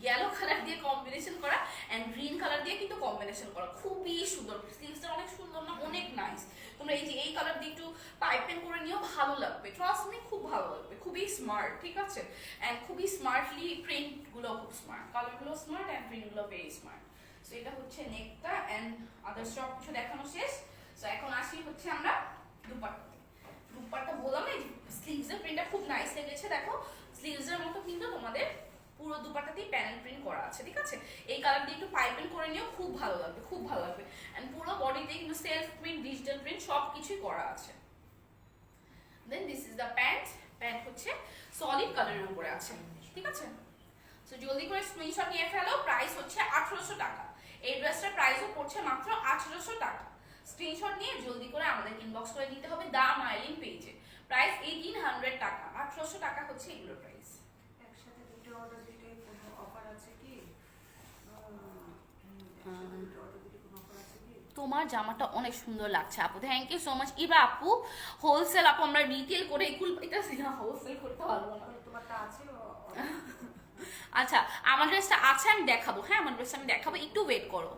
[SPEAKER 1] ইয়েলো কালার দিয়ে কম্বিনেশন করা এন্ড গ্রিন কালার দিয়ে কিন্তু কম্বিনেশন করা, খুবই সুন্দর। স্লিভসটা অনেক সুন্দর না, অনেক নাইস। তোমরা এই যে এই কালার দিয়ে একটু পাইপিং করে নিও, ভালো লাগবে, ট্রাস্ট মি খুব ভালো লাগবে, খুবই স্মার্ট, ঠিক আছে। এন্ড খুবই স্মার্টলি প্রিন্ট গুলো খুব স্মার্ট, কালার গুলো স্মার্ট এন্ড প্রিন্ট গুলো ভেরি স্মার্ট। সো এটা হচ্ছে নেকটা এন্ড আদার্স সব কিছু দেখানো শেষ। সো এখন আসি হচ্ছে আমরা দুপাট্টাতে। দুপাট্টা বললাম না, স্লিভস এর প্রিন্টটা খুব নাইস লেগেছে, দেখো স্লিভস এর মতো কিন্তু তোমাদের পুরো দুপাট্টাতেই প্যানেল প্রিন্ট করা আছে, ঠিক আছে। এই কালার দিয়ে একটু পাইপিং করে নিও, খুব ভালো লাগবে, খুব ভালো লাগবে। এন্ড পুরো বডিতে কিন্তু সেলফ প্রিন্ট, ডিজিটাল প্রিন্ট সব কিছুই করা আছে। Then this is the pant. Pant হচ্ছে সলিড কালারের উপরে আছে, ঠিক আছে। সো জলদি করে স্ক্রিনশট নিয়ে ফেলো, প্রাইস হচ্ছে 1800 টাকা। এই ড্রেসটার প্রাইসও পড়ছে মাত্র 1800 টাকা। স্ক্রিনশট নিয়ে জলদি করে আমাদের ইনবক্স করে দিতে হবে দা মাইলিং পেজে। প্রাইস 1800 টাকা, 1800 টাকা হচ্ছে এগুলোর প্রাইস।
[SPEAKER 2] একসাথে দুটো অর্ডার দিলে কোনো অফার আছে কি?
[SPEAKER 1] তোমার জামাটা অনেক সুন্দর লাগছে আপু, থ্যাংক ইউ সো মাচ। ইবা আপু হোলসেল আপু, আমরা রিটেল করে এটা হোলসেল করতে পারবো না।
[SPEAKER 2] তোমারটা আছে?
[SPEAKER 1] আচ্ছা আমার ড্রেসটা আছে, আমি দেখাবো, হ্যাঁ আমার ড্রেসটা আমি দেখাবো, একটু ওয়েট করো।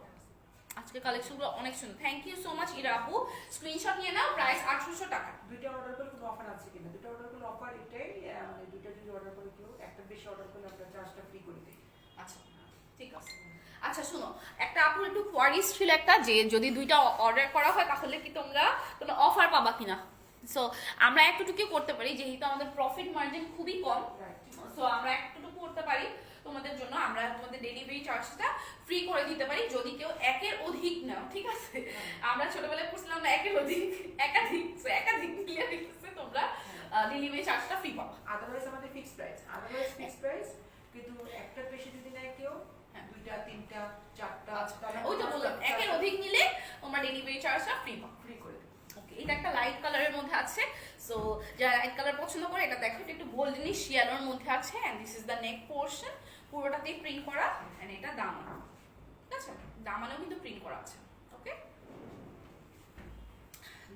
[SPEAKER 1] আজকে কালেকশনগুলো অনেক সুন্দর, thank you so much Ira আপু। স্ক্রিনশট নিয়ে নাও, প্রাইস 1800 টাকা।
[SPEAKER 2] দুইটা অর্ডার করলে কোনো অফার আছে কিনা? দুইটা অর্ডার করলে অফার এটাই, মানে দুইটা যদি অর্ডার করে কেউ একটা বেশি অর্ডার করলে আমরা চার্জটা ফ্রি করে দিই।
[SPEAKER 1] আচ্ছা ঠিক আছে। আচ্ছা শোনো, একটা আপুর একটু কোয়ারিজ ছিল একটা, যে যদি দুইটা অর্ডার করা হয় তাহলে কি তোমরা কোনো অফার পাবা কিনা। সো আমরা একটুটুকু করতে পারি, যেহেতু আমাদের প্রফিট মার্জিন খুবই কম, সো আমরা একটুটুকু করতে পারি তোমাদের জন্য। আমরা তোমাদের ডেলিভারি চার্জটা ফ্রি করে দিতে পারি যদি কেউ একের অধিক নাও, ঠিক আছে। আমরা ছোটবেলায় পড়ছিলাম না একের অধিক, একাধিক, একাধিক মিলিয়ে দিতেছে তোমরা ডেলিভারি চার্জটা ফ্রি পাবা।
[SPEAKER 2] আদারওয়াইজ আমাদের fixed price, otherwise fixed price, কিন্তু একটা বেশি যদি নেয় কেউ, দুইটা তিনটা চারটা,
[SPEAKER 1] ওই তো বললাম একের অধিক নিলে তোমরা ডেলিভারি চার্জটা ফ্রি পাবা,
[SPEAKER 2] ফ্রি করে দিই।
[SPEAKER 1] ওকে। এটা একটা লাইট কালারের মধ্যে আছে, সো যারা লাইট কালার পছন্দ করে এটা দেখো, এটা একটু গোল্ডেনিশ ইয়েলোর মধ্যে আছে। And this is the neck portion, পুরোটাতেই প্রিন্ট করা। এন্ড এটা দামান, ঠিক আছে, দামানেও কিন্তু প্রিন্ট করা আছে, okay.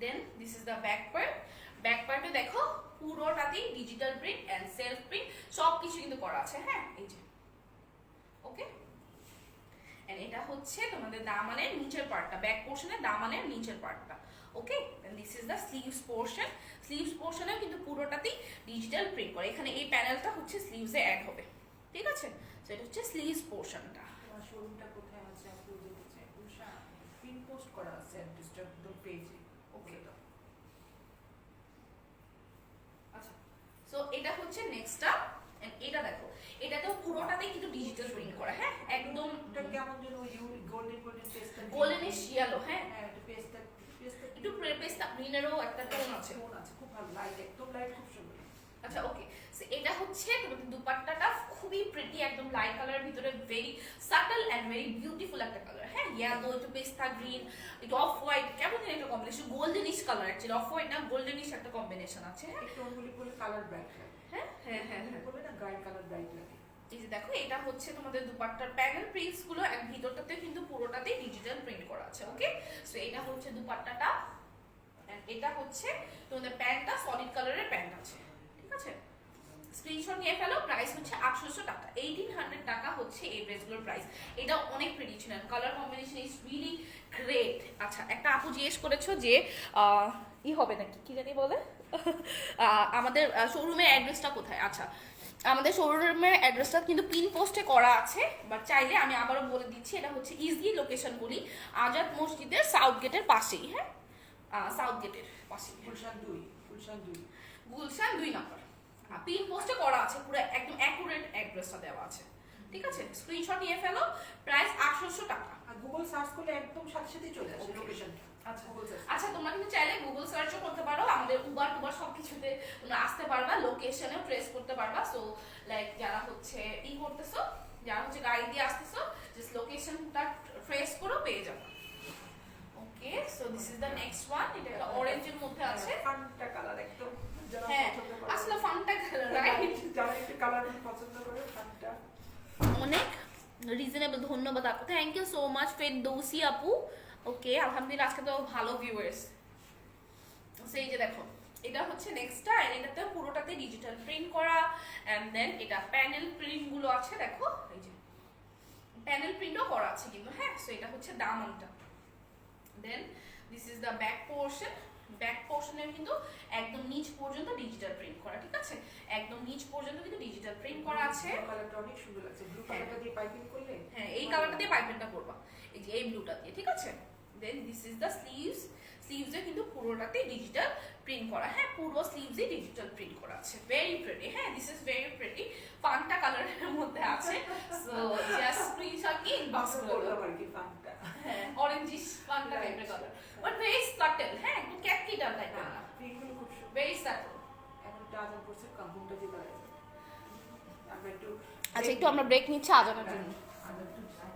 [SPEAKER 1] Then this is the back part. Back পার্টে দেখো পুরোটাতেই digital print and self print সব কিছু কিন্তু করা আছে, হ্যাঁ এই যে, ওকে। এন্ড এটা হচ্ছে তোমাদের দামানের নিচের পার্টটা, ব্যাক পোর্শনের দামানের নিচের পার্টটা, okay. Then this is the sleeves portion. Sleeves পোর্শনেও কিন্তু পুরোটাতেই ডিজিটাল প্রিন্ট করে, এখানে এই প্যানেলটা হচ্ছে স্লিভসে অ্যাড হবে, ঠিক আছে। সো এটা হচ্ছে স্লিভস পোর্শনটা।
[SPEAKER 2] তোমার শোরুমটা কোথায় আছে? আপনি যেতে চাই, পিন পোস্ট করা আছে অ্যাড্রেসটা একদম পেজে, ওকে।
[SPEAKER 1] আচ্ছা সো এটা হচ্ছে নেক্সটটা। এন্ড এটা দেখো, এটাতেও পুরোটাতেই কিন্তু ডিজিটাল প্রিন্ট করা, হ্যাঁ একদম।
[SPEAKER 2] এটা কেমন যেন গোল্ডেন গোল্ডেন পেস্টটা,
[SPEAKER 1] গোল্ডেনিশ ইয়েলো, হ্যাঁ
[SPEAKER 2] হ্যাঁ এটা পেস্টটা
[SPEAKER 1] একটু পেস্তা গ্রিনেরও একটা টোন আছে,
[SPEAKER 2] টোন আছে, খুব ভালো, লাইট, একদম লাইট, খুব সুন্দর।
[SPEAKER 1] আচ্ছা ওকে। সো এটা হচ্ছে তোমাদের দুপাট্টাটা খুবই প্রিটি, একদম লাইট কালারের ভিতরে very subtle and very beautiful একটা কালার, হ্যাঁ ইয়েলো, একটু পেস্তা গ্রিন, একটু অফ হোয়াইট, কেমন যেন একটা combination, goldenish colour, actually off white না গোল্ডেনিশ একটা কম্বিনেশন আছে, হ্যাঁ
[SPEAKER 2] এই টোনগুলি করলে কালার ব্রাইট লাগে,
[SPEAKER 1] হ্যাঁ হ্যাঁ হ্যাঁ হ্যাঁ।
[SPEAKER 2] করলে না গায়ের কালার ব্রাইট লাগে।
[SPEAKER 1] এই যে দেখো, এটা হচ্ছে তোমাদের দুপাট্টার প্যানেল প্রিন্টস গুলো, আর ভিতরটাতে কিন্তু পুরোটাতেই ডিজিটাল প্রিন্ট করা আছে, ওকে। সো এটা হচ্ছে দুপাট্টাটা, And এটা হচ্ছে তোমাদের প্যান্টটা সলিড কালারের প্যান্ট আছে, ঠিক আছে? স্ক্রিনশট নিয়ে ফেলো। প্রাইস হচ্ছে 800 টাকা, 1800 টাকা হচ্ছে এই ড্রেসগুলোর প্রাইস। এটা অনেক প্রিটি ছিল, colour combination is really great. আচ্ছা, একটা আপু জিজ্ঞেস করেছো যে ই হবে নাকি, কি জানি বলে আমাদের শোরুমের অ্যাড্রেসটা কোথায়? আচ্ছা, আমাদের শোরুমের অ্যাড্রেসটা কিন্তু পিন পোস্টে করা আছে, বাট চাইলে আমি আবারও বলে দিচ্ছি। এটা হচ্ছে ইজি লোকেশন বলি, আজাদ মসজিদের সাউথ গেটের পাশেই, হ্যাঁ, সাউথ গেটের পাশেই, গুলশান 2 নম্বর। পিন পোস্টে করা আছে, পুরো একদম অ্যাকুরেট অ্যাড্রেসটা দেওয়া আছে, ঠিক আছে? স্ক্রিনশট নিয়ে ফেলো। প্রাইস 800 টাকা।
[SPEAKER 2] আর গুগল সার্চ করলে একদম সাথে সাথেই চলে আসে লোকেশনটা।
[SPEAKER 1] আচ্ছা, আচ্ছা, তোমরা কিন্তু চাইলে গুগল সার্চও করতে পারো, আমাদের উবার টুবার সবকিছুতে তোমরা আসতে পারবা, লোকেশনেও ট্রেস করতে পারবা। সো লাইক যারা হচ্ছে ই করতেছো, যারা হচ্ছে গাড়ি দিয়ে আসতেছো, জাস্ট লোকেশনটা ট্রেস করো, পেয়ে যাবে। Okay, so this is the next one. এটা একটা অরেঞ্জের মধ্যে আছে,
[SPEAKER 2] ফান্টা কালার একদম, যারা
[SPEAKER 1] হ্যাঁ
[SPEAKER 2] পছন্দ করে
[SPEAKER 1] আসলে ফান্টা কালার, রাইট?
[SPEAKER 2] যারা একটু কালার পছন্দ করে ফান্টা।
[SPEAKER 1] অনেক রিজনেবল। ধন্যবাদ আপু, thank you so much Ferdousi আপু। ওকে, আলহামদুলিল্লাহ, আজকে তো ভালো ভিউয়ার্স। সেই যে দেখো, এটা হচ্ছে নেক্সটটা, আর এটাতে পুরোটাতে ডিজিটাল প্রিন্ট করা, এন্ড দেন এটা প্যানেল প্রিন্ট গুলো আছে, দেখো এই যে প্যানেল প্রিন্টও করা আছে কিন্তু, হ্যাঁ। সো এটা হচ্ছে দামানটা। Then this is the back portion. Back পোর্শনে কিন্তু একদম নিচ পর্যন্ত ডিজিটাল প্রিন্ট করা, ঠিক আছে? একদম নিচ পর্যন্ত কিন্তু ডিজিটাল প্রিন্ট করা আছে।
[SPEAKER 2] কালারটা অনেক সুন্দর লাগছে, ব্লু কালারটা দিয়ে পাইপিং করলে,
[SPEAKER 1] হ্যাঁ, এই কালারটা দিয়ে পাইপিংটা করবা, এই যে এই ব্লুটা দিয়ে, ঠিক আছে? Then this is the sleeves. স্লিভসে কিন্তু পুরোটাতে ডিজিটাল প্রিন্ট করা, হ্যাঁ, পুরো স্লিভসে ডিজিটাল প্রিন্ট করা আছে। ভেরি প্রিটি, হ্যাঁ, this is very pretty. Fanta কালারের মধ্যে আছে। সো জাস্ট স্ক্রিনশট কি ইনবক্স করো,
[SPEAKER 2] আর কি ফান্টা,
[SPEAKER 1] হ্যাঁ, অরেঞ্জিশ ফান্টা টাইপের কালার, বাট ভেরি সাটেল, হ্যাঁ, একটু ক্যাটকি ডাল টাইপের না,
[SPEAKER 2] প্রিন্টগুলো খুব সুন্দর,
[SPEAKER 1] ভেরি সাটেল।
[SPEAKER 2] এখন আজান করছে, কাম্পুনটা দিয়ে করা যায়। আমরা একটু,
[SPEAKER 1] আচ্ছা, একটু আমরা ব্রেক নিচ্ছি আজানের জন্য।
[SPEAKER 2] আজান একটু যাই।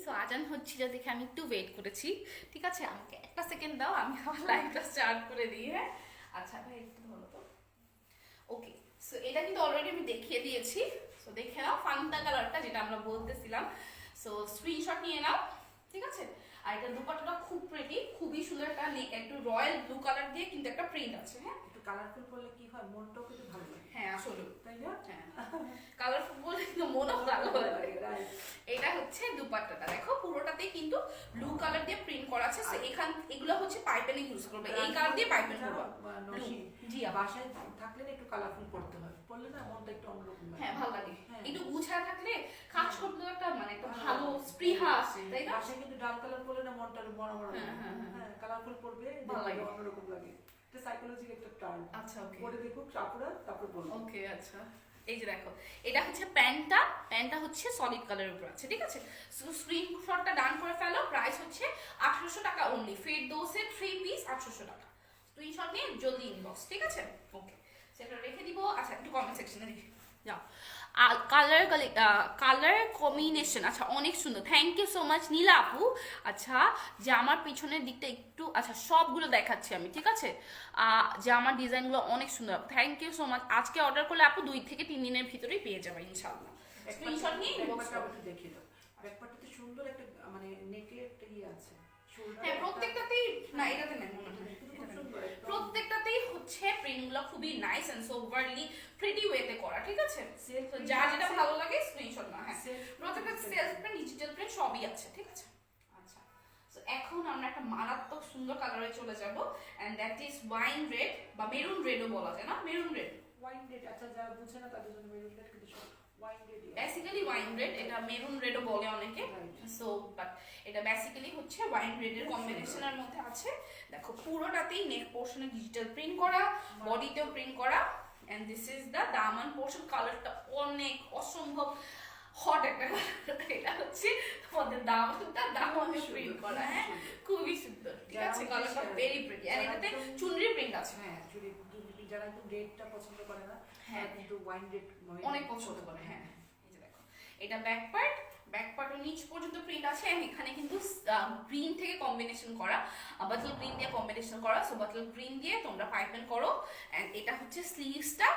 [SPEAKER 1] সো আজান হচ্ছিল দেখে আমি একটু ওয়েট করেছি। ঠিক আছে, আমাকে একটা সেকেন্ড দাও, আমি আমার লাইভটা স্টার্ট করে দিই। হ্যাঁ আচ্ছা ভাই একটু ধরো তো। ওকে, সো এটা কিন্তু অলরেডি আমি দেখিয়ে দিয়েছি। সো দেখে নাও ফান্টা কালারটা, যেটা আমরা বলতেছিলাম। সো স্ক্রিনশট নিয়ে নাও, ঠিক আছে। আর এটা দুপাট্টাটা খুব প্রিটি, খুবই সুন্দর একটা একটু রয়্যাল ব্লু কালার দিয়ে কিন্তু একটা প্রিন্ট আছে। হ্যাঁ
[SPEAKER 2] একটু কালারফুল করলে কি হয়, মনটাও কিন্তু ভালো লাগে।
[SPEAKER 1] হ্যাঁ আসলে
[SPEAKER 2] তাই না?
[SPEAKER 1] হ্যাঁ, কালারফুল বলে কিন্তু মনও ভালো লাগে। এটা হচ্ছে দুপাট্টাটা, দেখো পুরোটাতেই কিন্তু ব্লু কালার দিয়ে প্রিন্ট করা আছে। এখান এগুলো হচ্ছে পাইপেনিং ইউজ করবে, এই কালার দিয়ে পাইপেন করবে।
[SPEAKER 2] জি, বাসায় থাকলে না একটু কালারফুল পড়তে হয়, পড়লে না মনটা একটু অন্যরকম লাগে।
[SPEAKER 1] হ্যাঁ ভালো লাগে, একটু গুছায় থাকলে কাজ করতে একটা মানে একটা ভালো স্পৃহা আসে, তাই না?
[SPEAKER 2] বাসায় কিন্তু ডার্ক কালার পরলে না মনটা বড় বড় লাগে। হ্যাঁ কালারফুল পড়বে, ভালো লাগে, অন্যরকম লাগে। এটা সাইকোলজিক্যাল একটা টার্ম।
[SPEAKER 1] আচ্ছা ওকে,
[SPEAKER 2] পরে দেখো কাপড়া তারপর বলবো।
[SPEAKER 1] ওকে আচ্ছা, এই যে দেখো এটা হচ্ছে প্যান্টটা হচ্ছে সলিড কালারের উপর আছে, ঠিক আছে। স্ক্রিনশটটা ডান করে ফেলো। প্রাইস হচ্ছে 800 টাকা অনলি, ফেরদৌসের 3 পিস 800 টাকা। স্ক্রিনশট নিয়ে জলদি ইনবক্স, ঠিক আছে। ওকে, সেটা রেখে দিব। আচ্ছা একটু কমেন্ট সেকশনে দেখি যাও। কালার কম্বিনেশন আচ্ছা অনেক সুন্দর, থ্যাংক ইউ সো মাচ নীলা আপু। আচ্ছা যে আমার পিছনের দিকটা একটু, আচ্ছা সবগুলো দেখাচ্ছি আমি, ঠিক আছে। যে আমার ডিজাইনগুলো অনেক সুন্দর, থ্যাংক ইউ সো মাচ। আজকে অর্ডার করলে আপু 2 থেকে 3 দিনের ভিতরেই পেয়ে যাবে ইনশাআল্লাহ। স্ক্রিনশট নিয়ে ইনবক্স করো।
[SPEAKER 2] একটু দেখিয়ে দাও। ব্যাকপার্টটাতে সুন্দর একটা মানে নেকের একটা আছে।
[SPEAKER 1] হ্যাঁ প্রত্যেকটাতেই, না এটাতে নেই মনে হয়, প্রত্যেকটাতেই হচ্ছে প্রিন্টগুলো খুবই নাইস এন্ড সোভারলি প্রিটি ওয়েতে করা, ঠিক আছে। তো যার যেটা ভালো লাগে স্ক্রিনশট না। হ্যাঁ প্রত্যেকটা সেলফ প্রিন্ট, ডিজিটাল প্রিন্ট সবই আছে, ঠিক আছে। আচ্ছা সো এখন আমরা একটা মারাত্মক সুন্দর কালারে চলে যাব, and that is wine red বা মেরুন রেডও বলা যায় না, মেরুন রেড।
[SPEAKER 2] ওয়াইন রেড, আচ্ছা যারা বুঝে না তাদের জন্য মেরুন রেড, কিন্তু wine red
[SPEAKER 1] basically wine red, এটা মেরুন রেডও বলে অনেকে। সো বাট এটা বেসিক্যালি হচ্ছে ওয়াইন রেডের কম্বিনেশনের মধ্যে আছে। দেখো পুরোটাতেই নেক পোর্শনে ডিজিটাল প্রিন্ট করা, বডিতেও প্রিন্ট করা, and this is the Daman portion. কালারটা অনেক অসম্ভব হট একটা কালার। এটা হচ্ছে তোমাদের দামানে প্রিন্ট করা। হ্যাঁ খুবই সুন্দর, ঠিক আছে। কালারটা ভেরি প্রিটি, এন্ড এটাতে চুনরি প্রিন্ট আছে।
[SPEAKER 2] হ্যাঁ চুনরি, যারা একটু রেডটা পছন্দ করে না,
[SPEAKER 1] হ্যাঁ
[SPEAKER 2] কিন্তু ওয়াইন রেড
[SPEAKER 1] অনেক পছন্দ করে। হ্যাঁ এই যে দেখো এটা ব্যাক পার্টের নিচ পর্যন্ত প্রিন্ট আছে, এন্ড এখানে কিন্তু গ্রিন থেকে কম্বিনেশন করা, বাটল গ্রিন দিয়ে কম্বিনেশন করা। সো বাটল গ্রিন দিয়ে তোমরা পাইপেন করো। এন্ড এটা হচ্ছে স্লিভসটা,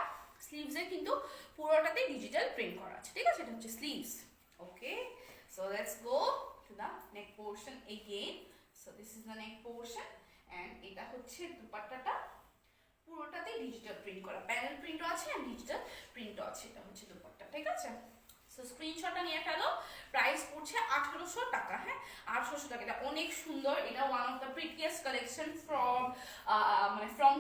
[SPEAKER 1] স্লিভসে কিন্তু পুরোটাতে ডিজিটাল প্রিন্ট করা আছে, ঠিক আছে। এটা হচ্ছে sleeves. Okay so let's go to the neck portion again. So this is the neck portion, and এটা হচ্ছে দুপাট্টাটা পুরোটাতে ডিজিটাল প্রিন্ট করা, প্যানেল প্রিন্টও আছে এন্ড ডিজিটাল প্রিন্টও আছে। এটা হচ্ছে দুপাট্টা, ঠিক আছে। সো স্ক্রিনশটটা নিয়ে ফেলো। প্রাইস পড়ছে 1800 টাকা। হ্যাঁ 1800 টাকা, এটা অনেক সুন্দর। এটা one of the prettiest collection from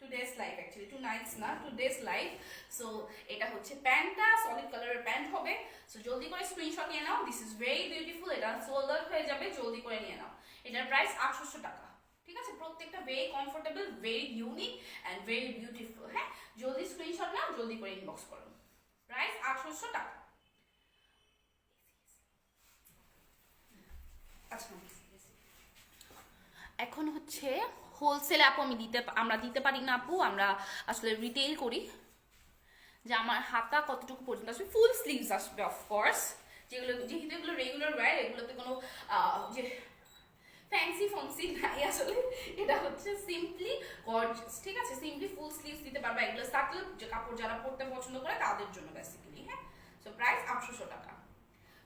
[SPEAKER 1] today's life actually, tonight's না, টুডেস লাইফ। সো এটা হচ্ছে প্যান্টটা, সলিড কালারের প্যান্ট হবে। সো জলদি করে স্ক্রিনশট নিয়ে নাও। This is very beautiful. এটা সোল্ড আউট হয়ে যাবে, জলদি করে নিয়ে নাও। এটার প্রাইস 800 টাকা, ঠিক আছে। প্রত্যেকটা very comfortable, very unique and very beautiful. হ্যাঁ জলদি স্ক্রিনশট নাও, জলদি করে ইনবক্স করো। প্রাইস 800 টাকা। আচ্ছা এখন হচ্ছে হোলসেল আপু আমরা দিতে পারি না আপু, আমরা আসলে রিটেল করি। যে আমার হাতা কতটুকু পর্যন্ত আসবে, ফুল স্লিভস আসবে অফকোর্স। যেহেতু এগুলো রেগুলার ওয়্যার, এগুলোতে কোনো যে ফ্যান্সি নাই আসলে। এটা হচ্ছে সিম্পলি গর্জিয়াস, ঠিক আছে। সিম্পলি ফুল স্লিভস দিতে পারবে। এগুলো সাটল যে কাপড় যারা পরতে পছন্দ করে তাদের জন্য বেসিক্যালি। হ্যাঁ সো প্রাইস 800 টাকা।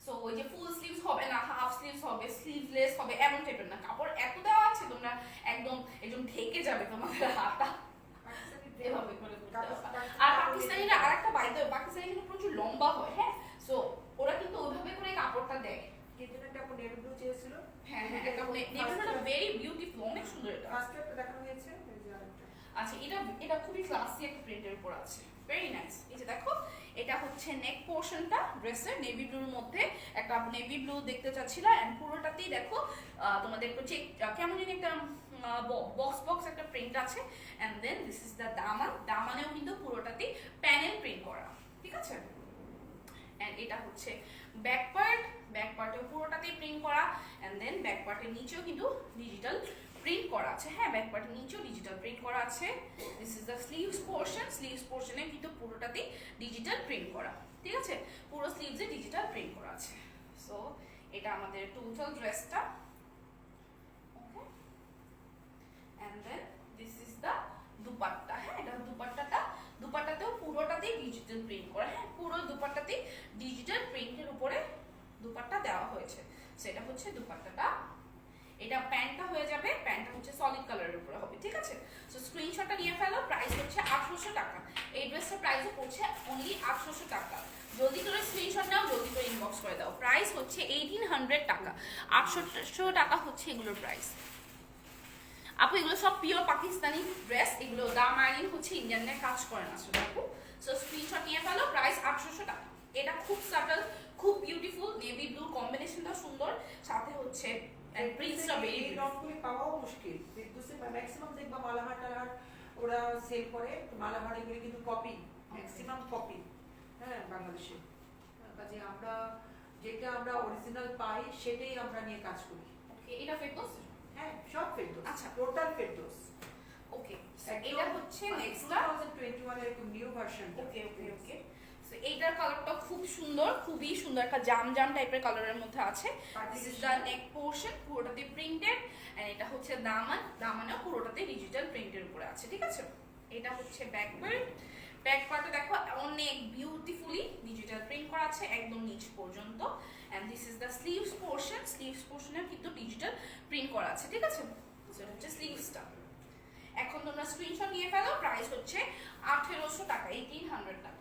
[SPEAKER 1] সো ওই যে ফুল স্লিভস হবে না, হাফ স্লিভস হবে, স্লিভলেস হবে, এমন টাইপের না। কাপড় এত দেওয়া আছে তোমরা একদম ঢেকে যাবে তোমাদের হাতটা এভাবে করে। আর পাকিস্তানিরা আরেকটা বাইরে, পাকিস্তানি কিন্তু প্রচুর লম্বা হয়। হ্যাঁ সো ওরা কিন্তু ওইভাবে করে কাপড়টা দেয়।
[SPEAKER 2] কিন্তু একটা আপু নেভি ব্লু চেয়েছিল।
[SPEAKER 1] হ্যাঁ এটা নেভি ব্লুটা ভেরি বিউটিফুল, অনেক সুন্দর। এটা
[SPEAKER 2] ফার্স্ট একটা দেখানো হয়েছে।
[SPEAKER 1] আচ্ছা এটা খুবই ক্লাসি একটা প্রিন্টের উপর আছে, ভেরি নাইস। এই যে দেখো এটা হচ্ছে নেক পোর্শনটা ড্রেসের নেভি ব্লুর মধ্যে, একটা নেভি ব্লু দেখতে চাচ্ছিলা। এন্ড পুরোটাতেই দেখো তোমাদের একটু চেক কেমন জানি একটা বক্স একটা প্রিন্ট আছে। And then this is the দামানেও কিন্তু পুরোটাতেই প্যানেল প্রিন্ট করা, ঠিক আছে। এন্ড এটা হচ্ছে ব্যাক পার্টেও পুরোটাতেই প্রিন্ট করা। এন্ড দেন ব্যাক পার্টের নিচেও কিন্তু ডিজিটাল প্রিন্ট করা আছে। হ্যাঁ ব্যাক পার্টের নিচেও ডিজিটাল প্রিন্ট করা আছে। দিস ইজ দ্য স্লিভস পোর্শনে কিন্তু পুরোটাতেই ডিজিটাল প্রিন্ট করা, ঠিক আছে। পুরো স্লিভসে ডিজিটাল প্রিন্ট করা আছে। সো এটা আমাদের টোটাল ড্রেসটা। Okay, and then this is the dupatta. হ্যাঁ, এটা দুপাট্টাতেও পুরোটাতেই ডিজিটাল প্রিন্ট করা। হ্যাঁ, পুরো দুপাট্টাতেই ডিজিটাল প্রিন্টের উপরে দুপাট্টা দেওয়া হয়েছে। সেটা হচ্ছে দুপাট্টাটা। এটা প্যান্টটা হয়ে যাবে, প্যান্টটা হচ্ছে সলিড কালারের উপরে হবে। ঠিক আছে, সো স্ক্রিনশটটা নিয়ে ফেলো। প্রাইস হচ্ছে 800 টাকা। এই ড্রেসটার প্রাইসও পড়ছে অনলি 800 টাকা। জলদি করে স্ক্রিনশট নাও, জলদি করে ইনবক্স করে দাও। প্রাইস হচ্ছে 1800 টাকা। 800 টাকা হচ্ছে এগুলোর প্রাইস। আপু এগুলো সব পিওর পাকিস্তানি ড্রেস, এগুলো দাম আইন হচ্ছে ইন্ডিয়ানের কাজ করে না আসলে আপু। সো স্ক্রিনশট নিয়ে ফেলো। প্রাইস 800 টাকা। এটা খুব সাটল, খুব বিউটিফুল, নেভি ব্লু কম্বিনেশনটা সুন্দর, সাথে হচ্ছে প্রিন্টসটা ভেরি
[SPEAKER 2] এই রংগুলি পাওয়াও মুশকিল। ফেরদৌসে ম্যাক্সিমাম দেখবা মালাহার টালাহার ওরা সেল করে, মালাহার এগুলি কিন্তু কপি, ম্যাক্সিমাম কপি। হ্যাঁ, বাংলাদেশে কাজে আমরা যেটা আমরা অরিজিনাল পাই সেটাই আমরা নিয়ে কাজ করি।
[SPEAKER 1] ওকে, এটা ফেরদৌস।
[SPEAKER 2] হ্যাঁ, সব ফেরদৌস।
[SPEAKER 1] আচ্ছা,
[SPEAKER 2] টোটাল ফেরদৌস।
[SPEAKER 1] ওকে, এটা হচ্ছে নেক্সটটা
[SPEAKER 2] 2021 এর একদম নিউ ভার্সন।
[SPEAKER 1] ওকে ওকে ওকে, সো এইটার কালারটা খুব সুন্দর, খুবই সুন্দর, একটা জাম টাইপের কালারের মধ্যে আছে। This is the neck portion, পুরোটাতে প্রিন্টেড। এন্ড এটা হচ্ছে দামানও পুরোটাতে ডিজিটাল প্রিন্টের উপরে আছে। ঠিক আছে, এটা হচ্ছে ব্যাক পার্ট। ব্যাক পার্টে দেখো অনেক বিউটিফুলি ডিজিটাল প্রিন্ট করা আছে একদম নিচ পর্যন্ত। And this is the sleeves portion. Sleeves পোরশনে কিন্তু ডিজিটাল প্রিন্ট করা আছে। ঠিক আছে, সো হচ্ছে স্লিভসটা। এখন তোমরা স্ক্রিনশট নিয়ে ফেলো। প্রাইস হচ্ছে 1800 টাকা, 1800 টাকা।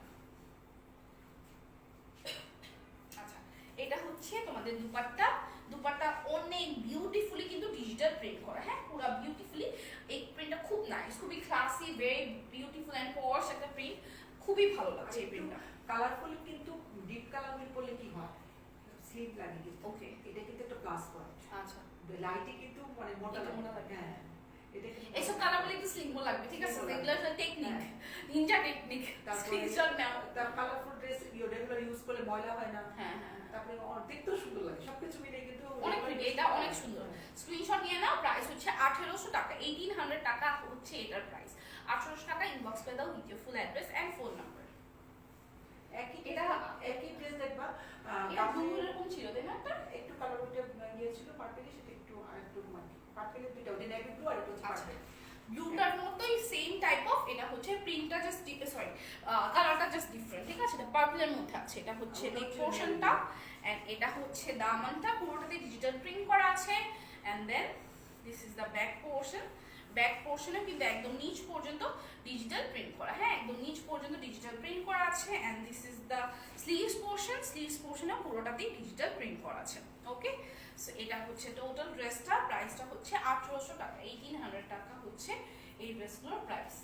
[SPEAKER 1] আচ্ছা, এটা হচ্ছে তোমাদের দুপাট্টা অনেক বিউটিফুলি কিন্তু ডিজিটাল প্রিন্ট করা। হ্যাঁ, পুরো বিউটিফুলি। এই প্রিন্টটা খুব নাইস, খুবই ক্লাসি, ভেরি বিউটিফুল এন্ড পশ একটা প্রিন্ট। খুবই ভালো লাগছে এই প্রিন্টটা।
[SPEAKER 2] কালারফুল কিন্তু ডিপ কালার পরলে কি হয়, স্লিপ লাগে কিন্তু।
[SPEAKER 1] ওকে,
[SPEAKER 2] এটা কিন্তু একটা প্লাস পয়েন্ট।
[SPEAKER 1] আচ্ছা,
[SPEAKER 2] লাইটে কিন্তু মানে মোটা
[SPEAKER 1] মোটা লাগে।
[SPEAKER 2] হ্যাঁ, এটা কিন্তু
[SPEAKER 1] এইসব কালার বলে একটু স্লিমও লাগবে। ঠিক আছে,
[SPEAKER 2] Slim-ও
[SPEAKER 1] এগুলো
[SPEAKER 2] লাগবে।
[SPEAKER 1] টেকনিক,
[SPEAKER 2] হ্যাঁ।
[SPEAKER 1] Ninja technique.
[SPEAKER 2] তারপরে
[SPEAKER 1] স্ক্রিনশট নাও।
[SPEAKER 2] তার কালারফুল ড্রেস রেগুলার ইউজ করলে ময়লা হয় না।
[SPEAKER 1] হ্যাঁ হ্যাঁ,
[SPEAKER 2] তারপরে দেখতেও সুন্দর লাগে, সবকিছু মিলে কিন্তু
[SPEAKER 1] অনেক প্রিটি, এটা অনেক সুন্দর। স্ক্রিনশট নিয়ে নাও। প্রাইস হচ্ছে 1800 টাকা, 1800 টাকা হচ্ছে এটার প্রাইস। 1800 টাকা। ইনবক্স করে দাও with your full address and phone number.
[SPEAKER 2] একই ড্রেস দেখবা
[SPEAKER 1] এটা ব্লু এরকম ছিল, তাই না? একটা
[SPEAKER 2] একটু কালার ওইটা গিয়েছিল পার্পেলে, সেটা একটু আরেকটু মানে পার্পেলের দুইটা ওটা নেভি ব্লু আর এটা হচ্ছে
[SPEAKER 1] আচ্ছা,
[SPEAKER 2] পার্পেল।
[SPEAKER 1] ব্লুটার মতোই সেম টাইপ অফ। এটা হচ্ছে প্রিন্টটা জাস্ট সরি কালারটা জাস্ট ডিফারেন্ট। ঠিক আছে, এটা পার্পলের মধ্যে আছে। এটা হচ্ছে নেক পোরশনটা এন্ড এটা হচ্ছে দামানটা, পুরোটাতে ডিজিটাল প্রিন্ট করা আছে। And then this is the back portion. Back পোরশনে কিন্তু একদম নিচ পর্যন্ত ডিজিটাল প্রিন্ট করা। হ্যাঁ, একদম নিচ পর্যন্ত ডিজিটাল প্রিন্ট করা আছে। And this is the sleeves portion. Sleeves পোরশনে পুরোটাতেই ডিজিটাল প্রিন্ট করা আছে। ওকে, সো এটা হচ্ছে টোটাল ড্রেসটা। প্রাইসটা হচ্ছে 1800 টাকা, 1800 টাকা হচ্ছে এই ড্রেসগুলোর প্রাইস।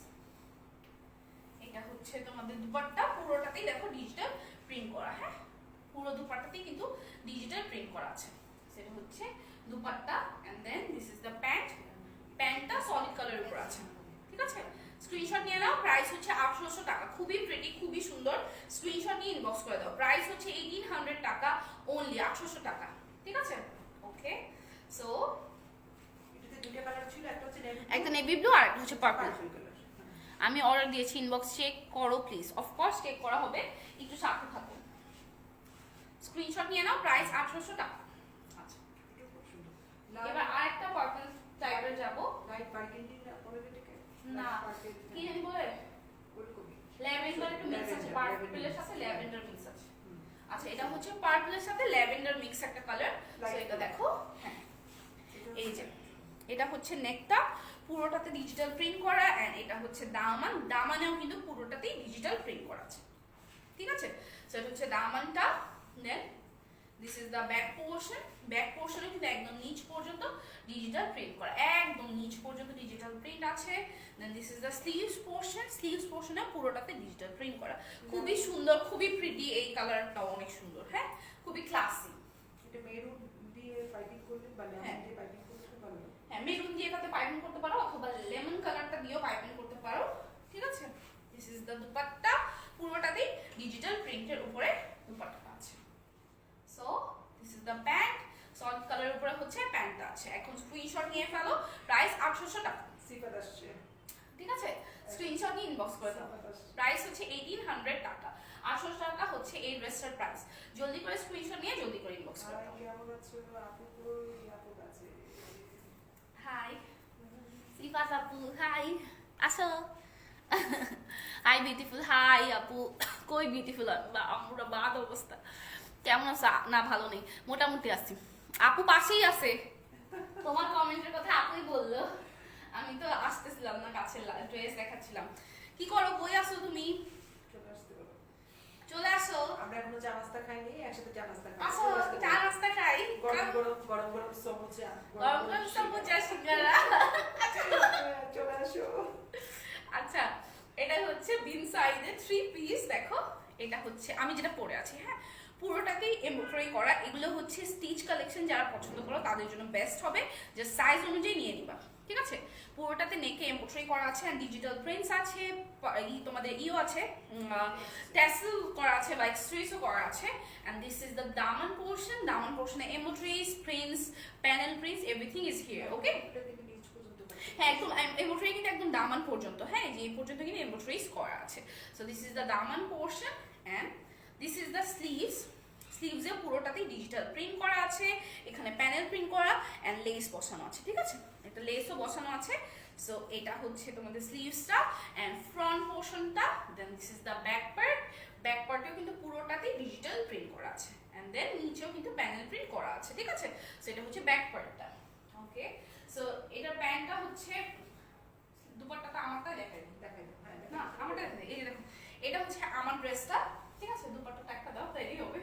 [SPEAKER 1] এটা হচ্ছে তোমাদের দুপাট্টা, পুরোটাতেই দেখো ডিজিটাল প্রিন্ট করা। হ্যাঁ, পুরো দুপাট্টাতেই কিন্তু ডিজিটাল প্রিন্ট করা আছে। সেটা হচ্ছে dupatta. And then this is the pant. প্যান্টটা সলিড কালারের উপর আছে। ঠিক আছে, স্ক্রিনশট নিয়ে নাও। প্রাইস হচ্ছে 800 টাকা। খুবই প্রিটি, খুবই সুন্দর। স্ক্রিনশট নিয়ে ইনবক্স করে দাও। প্রাইস হচ্ছে 1800 টাকা অনলি, 800 টাকা। ঠিক আছে, ওকে। সো
[SPEAKER 2] এটাতে দুটো কালার ছিল, একটা হচ্ছে নেভি
[SPEAKER 1] একটা নেভি ব্লু আর একটা হচ্ছে পার্পল।
[SPEAKER 2] কালার।
[SPEAKER 1] আমি অর্ডার দিয়েছি, ইনবক্স চেক করো প্লিজ। অফকোর্স চেক করা হবে, একটু সাথে থাকো। স্ক্রিনশট নিয়ে নাও। প্রাইস 800 টাকা। আচ্ছা,
[SPEAKER 2] এটা খুব সুন্দর।
[SPEAKER 1] এবার আরেকটা পার্পল টাইপের যাব।
[SPEAKER 2] লাইট বার্গেন্ডি না পরে এটাকে
[SPEAKER 1] না, কি জানি বলে
[SPEAKER 2] ওরকমই
[SPEAKER 1] ল্যাভেন্ডার একটু মিক্স আছে,
[SPEAKER 2] Lavender,
[SPEAKER 1] পার্পলের
[SPEAKER 2] lavender
[SPEAKER 1] সাথে
[SPEAKER 2] mix।
[SPEAKER 1] ল্যাভেন্ডার মিক্স আছে। আচ্ছা, এটা হচ্ছে পার্পলের সাথে ল্যাভেন্ডার মিক্স একটা কালার। সো
[SPEAKER 2] Light
[SPEAKER 1] এটা
[SPEAKER 2] blue।
[SPEAKER 1] দেখো। হ্যাঁ, এই যে এটা হচ্ছে নেকটা, পুরোটাতে ডিজিটাল প্রিন্ট করা। এন্ড এটা হচ্ছে দামানেও কিন্তু পুরোটাতেই ডিজিটাল প্রিন্ট করা আছে। ঠিক আছে, সো এটা হচ্ছে দামানটা। Then this is the back portion. Back পোরশনে কিন্তু একদম নিচ পর্যন্ত ডিজিটাল প্রিন্ট করা, একদম নিচ পর্যন্ত ডিজিটাল প্রিন্ট আছে। Then this is the sleeves portion. Sleeves পোরশনে পুরোটাতে ডিজিটাল প্রিন্ট করা। খুবই সুন্দর, খুবই প্রিটি। এই কালারটাও অনেক সুন্দর। হ্যাঁ, খুবই ক্লাসি।
[SPEAKER 2] এটা মেরুন দিয়ে পাইপিং করলে বা লেমন দিয়ে পাইপিং করলে ভালো লাগে।
[SPEAKER 1] হ্যাঁ, মেরুন দিয়ে এটাতে পাইপিং করতে পারো অথবা লেমন কালারটা দিয়েও পাইপিং করতে পারো। ঠিক আছে, দিস ইজ দ্য দুপাট্টা। পুরোটাতেই ডিজিটাল প্রিন্টের উপরে দুপাট্টা আছে। So this is the pant. Solid কালারের উপরে হচ্ছে প্যান্টটা আছে। এখন স্ক্রিনশট নিয়ে ফেলো। প্রাইস 800 টাকা।
[SPEAKER 2] সিফাত আসছে।
[SPEAKER 1] ঠিক আছে, স্ক্রিনশট নিয়ে ইনবক্স করে দাও।
[SPEAKER 2] সিফাত আসছে।
[SPEAKER 1] প্রাইস হচ্ছে 1800 টাকা। 800 টাকা হচ্ছে এই ড্রেসটার প্রাইস। জলদি করে স্ক্রিনশট নিয়ে জলদি করে ইনবক্স করো।
[SPEAKER 2] কেমন আছো আপু? কই আপু কাছে?
[SPEAKER 1] হাই সিফাত আপু, হাই আসো। হাই বিউটিফুল, হাই আপু। কই বিউটিফুল আমরা বাদ অবস্থা। কেমন আছো? না ভালো নেই, মোটামুটি আছি। আপু পাশেই আছে, তোমার কমেন্টের কথা আপুই বললো। আমি তো আসতেছিলাম না, কাছে ড্রেস দেখাচ্ছিলাম। কি করো, কই আসো তুমি?
[SPEAKER 2] চলে আসতে বলো।
[SPEAKER 1] চলে আসো।
[SPEAKER 2] আমরা এখনো চা নাস্তা খাইনি, একসাথে চা নাস্তা খাই।
[SPEAKER 1] আসো চা নাস্তা খাই।
[SPEAKER 2] গরম গরম গরম গরম সমুচা।
[SPEAKER 1] গরম গরম সমুচা সিঙ্গারা।
[SPEAKER 2] চলে আসো।
[SPEAKER 1] আচ্ছা, এটা হচ্ছে বিন সাইজের 3 পিস। দেখো এটা হচ্ছে আমি যেটা পরে আছি, হ্যাঁ পুরোটাতেই এমব্রয়ডারি করা। এগুলো হচ্ছে স্টিচ কালেকশন, যারা পছন্দ করো তাদের জন্য বেস্ট হবে, যে সাইজ অনুযায়ী নিয়ে নিবা, ঠিক আছে। পুরোটাতে নেকে এমব্রয়ডারি করা আছে, এন্ড ডিজিটাল প্রিন্টস আছে, তোমাদের ইও আছে, ট্যাসেল করা আছে বা এক্সট্রেসও করা আছে। And this is the Daman portion. দামান পোর্শনে embroideries, prints, panel prints, everything is here. Okay, হ্যাঁ একদম এমব্রয়ডারি কিন্তু একদম দামান পর্যন্ত, হ্যাঁ যে এই পর্যন্ত কিন্তু এমব্রয়ডারিজ করা আছে। So this is the Daman portion and this is the sleeves. স্লিভসে পুরোটাতেই ডিজিটাল প্রিন্ট করা আছে, এখানে প্যানেল প্রিন্ট করা এন্ড লেস বসানো আছে, ঠিক আছে। একটা লেসও বসানো আছে। সো এটা হচ্ছে তোমাদের স্লিভসটা এন্ড ফ্রন্ট পোর্শনটা। Then this is the back part. Back পার্টেও কিন্তু পুরোটাতেই ডিজিটাল প্রিন্ট করা আছে এন্ড দেন নিচেও কিন্তু প্যানেল প্রিন্ট করা আছে, ঠিক আছে। সো এটা হচ্ছে ব্যাক পার্টটা। ওকে, সো এটার প্যান্টটা হচ্ছে, দুপাট্টাটা আমারটা দেখাই না, আমারটা দেখাই। এই যে দেখো, এটা হচ্ছে আমার ড্রেসটা, ঠিক আছে। দুপাট্টাটা একটা দাও তাইলেই হবে।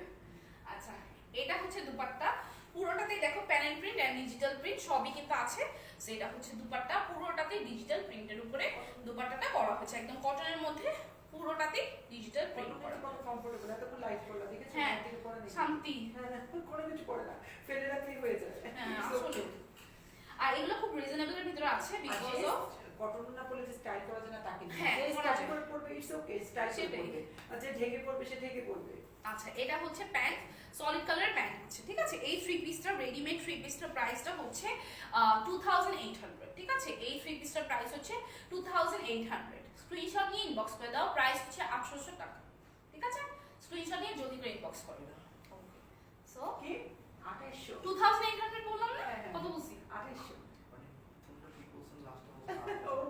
[SPEAKER 1] আচ্ছা, এটা হচ্ছে দুপাট্টা। পুরোটাতেই দেখো panel print and digital print সবই কিন্তু আছে। সো এটা হচ্ছে দুপাট্টা, পুরোটাতেই ডিজিটাল প্রিন্টের উপরে দুপাট্টাটা করা হয়েছে, একদম কটনের মধ্যে পুরোটাতেই ডিজিটাল প্রিন্ট করা।
[SPEAKER 2] কমফোর্টেবল, এত লাইট পড়লা, দেখেছো?
[SPEAKER 1] হ্যাঁ, শান্তি।
[SPEAKER 2] কোনো কিছু পড়ে না, ফেলে রাখলেই হয়ে যায়।
[SPEAKER 1] হ্যাঁ আসলে, আর এগুলো খুব রিজনেবলের ভিতরে আছে বিকজ অফ
[SPEAKER 2] কটন না পড়লে যে স্টাইল করা যায় না তাকে না।
[SPEAKER 1] হ্যাঁ,
[SPEAKER 2] যে
[SPEAKER 1] করা
[SPEAKER 2] স্টাইল
[SPEAKER 1] যায়।
[SPEAKER 2] করে পড়বে ইটস ওকে, স্টাইল করে
[SPEAKER 1] সেটাই।
[SPEAKER 2] পড়বে। আর যে ঢেকে পড়বে সে ঢেকে পড়বে।
[SPEAKER 1] আচ্ছা, এটা হচ্ছে প্যান্ট, সলিড কালারের প্যান্ট আছে, ঠিক আছে। এই 3 পিসটা রেডিমেড 3 পিসটার প্রাইসটা হচ্ছে 2800, ঠিক আছে। এই 3 পিসটার প্রাইস হচ্ছে 2800। স্ক্রিনশট নিয়ে ইনবক্স করে দাও। প্রাইস হচ্ছে 800 টাকা, ঠিক আছে। স্ক্রিনশট নিয়ে জলদি করে ইনবক্স করে দাও। সো
[SPEAKER 2] কি 2800?
[SPEAKER 1] 2800 বললাম না,
[SPEAKER 2] হ্যাঁ, হ্যাঁ।
[SPEAKER 1] কত বলছি?
[SPEAKER 2] 2800।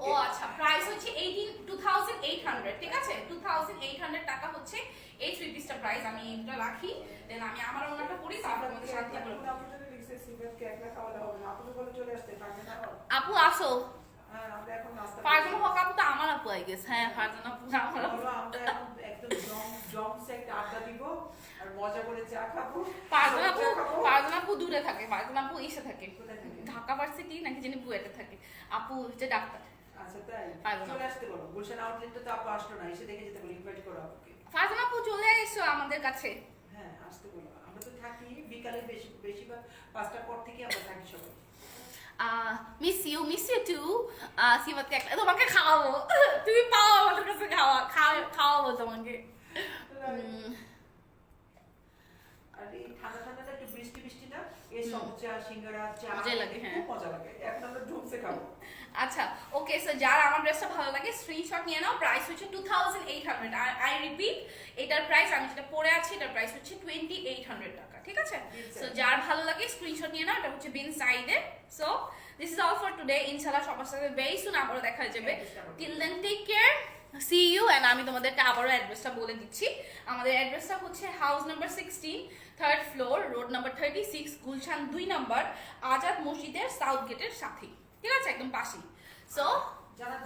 [SPEAKER 1] ও আচ্ছা, প্রাইস হচ্ছে 2800, ঠিক আছে। 2800 টাকা হচ্ছে এই 3 পিসটা প্রাইস। আমি এটা রাখি, দেন আমি আমার ওনাটা পরি, তারপর আমাদের শান্তি করে। আপু আসো। ফারজানা হক আপু তো আমার আপু, আই গেস। হ্যাঁ, ফারজানা আপু আমার আপু। ফারজানা আপু দূরে থাকে, ফারজানা আপু ইসে থাকে, ঢাকা ভার্সিটি নাকি জানি বুয়েটে থাকে। আপু হচ্ছে ডাক্তার। ফারজানা আপু চলে এসো আমাদের কাছে।
[SPEAKER 2] হ্যাঁ, আসতে বলো। আমরা তো থাকি বিকালে, বেশিরভাগ 5টার পর থেকে আমরা থাকি সবাই।
[SPEAKER 1] Miss you two. সিমাতে একটা তোমাকে খাওয়াবো, তুমি পাও আমাদের কাছে খাওয়াবো তোমাকে।
[SPEAKER 2] আর এই ঠান্ডা ঠান্ডাটা একটু বৃষ্টি বৃষ্টি না, এই সমুচা সিঙ্গারা চা
[SPEAKER 1] মজা লাগে, হ্যাঁ
[SPEAKER 2] খুব মজা লাগে। এখন আমরা ঢুকছে খাবো।
[SPEAKER 1] আচ্ছা ওকে, সো যারা আমার ড্রেসটা ভালো লাগে স্ক্রিনশট নিয়ে নাও। প্রাইস হচ্ছে 2800। আই রিপিট, এটার প্রাইস আমি যেটা পরে আছি এটার প্রাইস হচ্ছে 2800 টাকা, ঠিক আছে। সো যার ভালো লাগে স্ক্রিনশট নিয়ে নাও। এটা হচ্ছে বিন সাইডের। So this is all for today. ইনশাআল্লাহ সবার সাথে ভেরি সুন আবারও দেখা যাবে। Till then take care, see you. And আমি তোমাদেরকে আবারও অ্যাড্রেসটা বলে দিচ্ছি। আমাদের অ্যাড্রেসটা হচ্ছে house number 16, 3rd floor, road number 36, Gulshan 2 নম্বর, আজাদ মসজিদের সাউথ গেটের সাথে, ঠিক আছে, একদম পাশেই। সো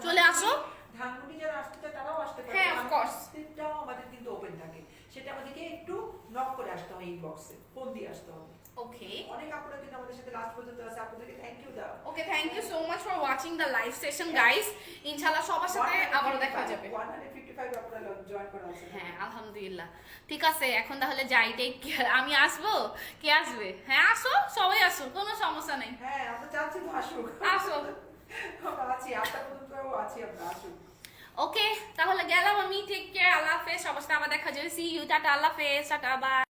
[SPEAKER 1] চলে আসো।
[SPEAKER 2] ধানমন্ডি যারা আসতে চায় তারাও আসতে পারে।
[SPEAKER 1] হ্যাঁ, অফ কোর্স।
[SPEAKER 2] সেটাও আমাদের কিন্তু ওপেন থাকে। সেটা আমাদেরকে একটু নক করে আসতে হয়, ইনবক্সে ফোন দিয়ে আসতে হবে।
[SPEAKER 1] ওকে,
[SPEAKER 2] অনেক আপুরা কিন্তু আমাদের সাথে লাস্ট পর্যন্ত আছে। আপনাদেরকে থ্যাংক ইউ দাও।
[SPEAKER 1] Okay, thank you so much for watching the live session guys. ইনশাআল্লাহ সবার সাথে আবারও দেখা যাবে।
[SPEAKER 2] 155 আপুরা জয়েন করা আছে।
[SPEAKER 1] হ্যাঁ, আলহামদুলিল্লাহ। ঠিক আছে, এখন তাহলে যাই। Take care. আমি আসবো? কে আসবে? হ্যাঁ আসো, সবাই আসো, কোনো সমস্যা নেই।
[SPEAKER 2] হ্যাঁ, আমরা চাচ্ছি তো আসুক।
[SPEAKER 1] আসো।
[SPEAKER 2] আমরা আছি, 8টা পর্যন্ত আছি, আমরা আসুক।
[SPEAKER 1] ওকে, তাহলে গেলাম আমি। টেক কেয়ার, আল্লাহ হাফেজ। সবার সাথে আবার দেখা যাবে। সি ইউ, টাটা, আল্লাহ হাফেজ, টাটা, বাই।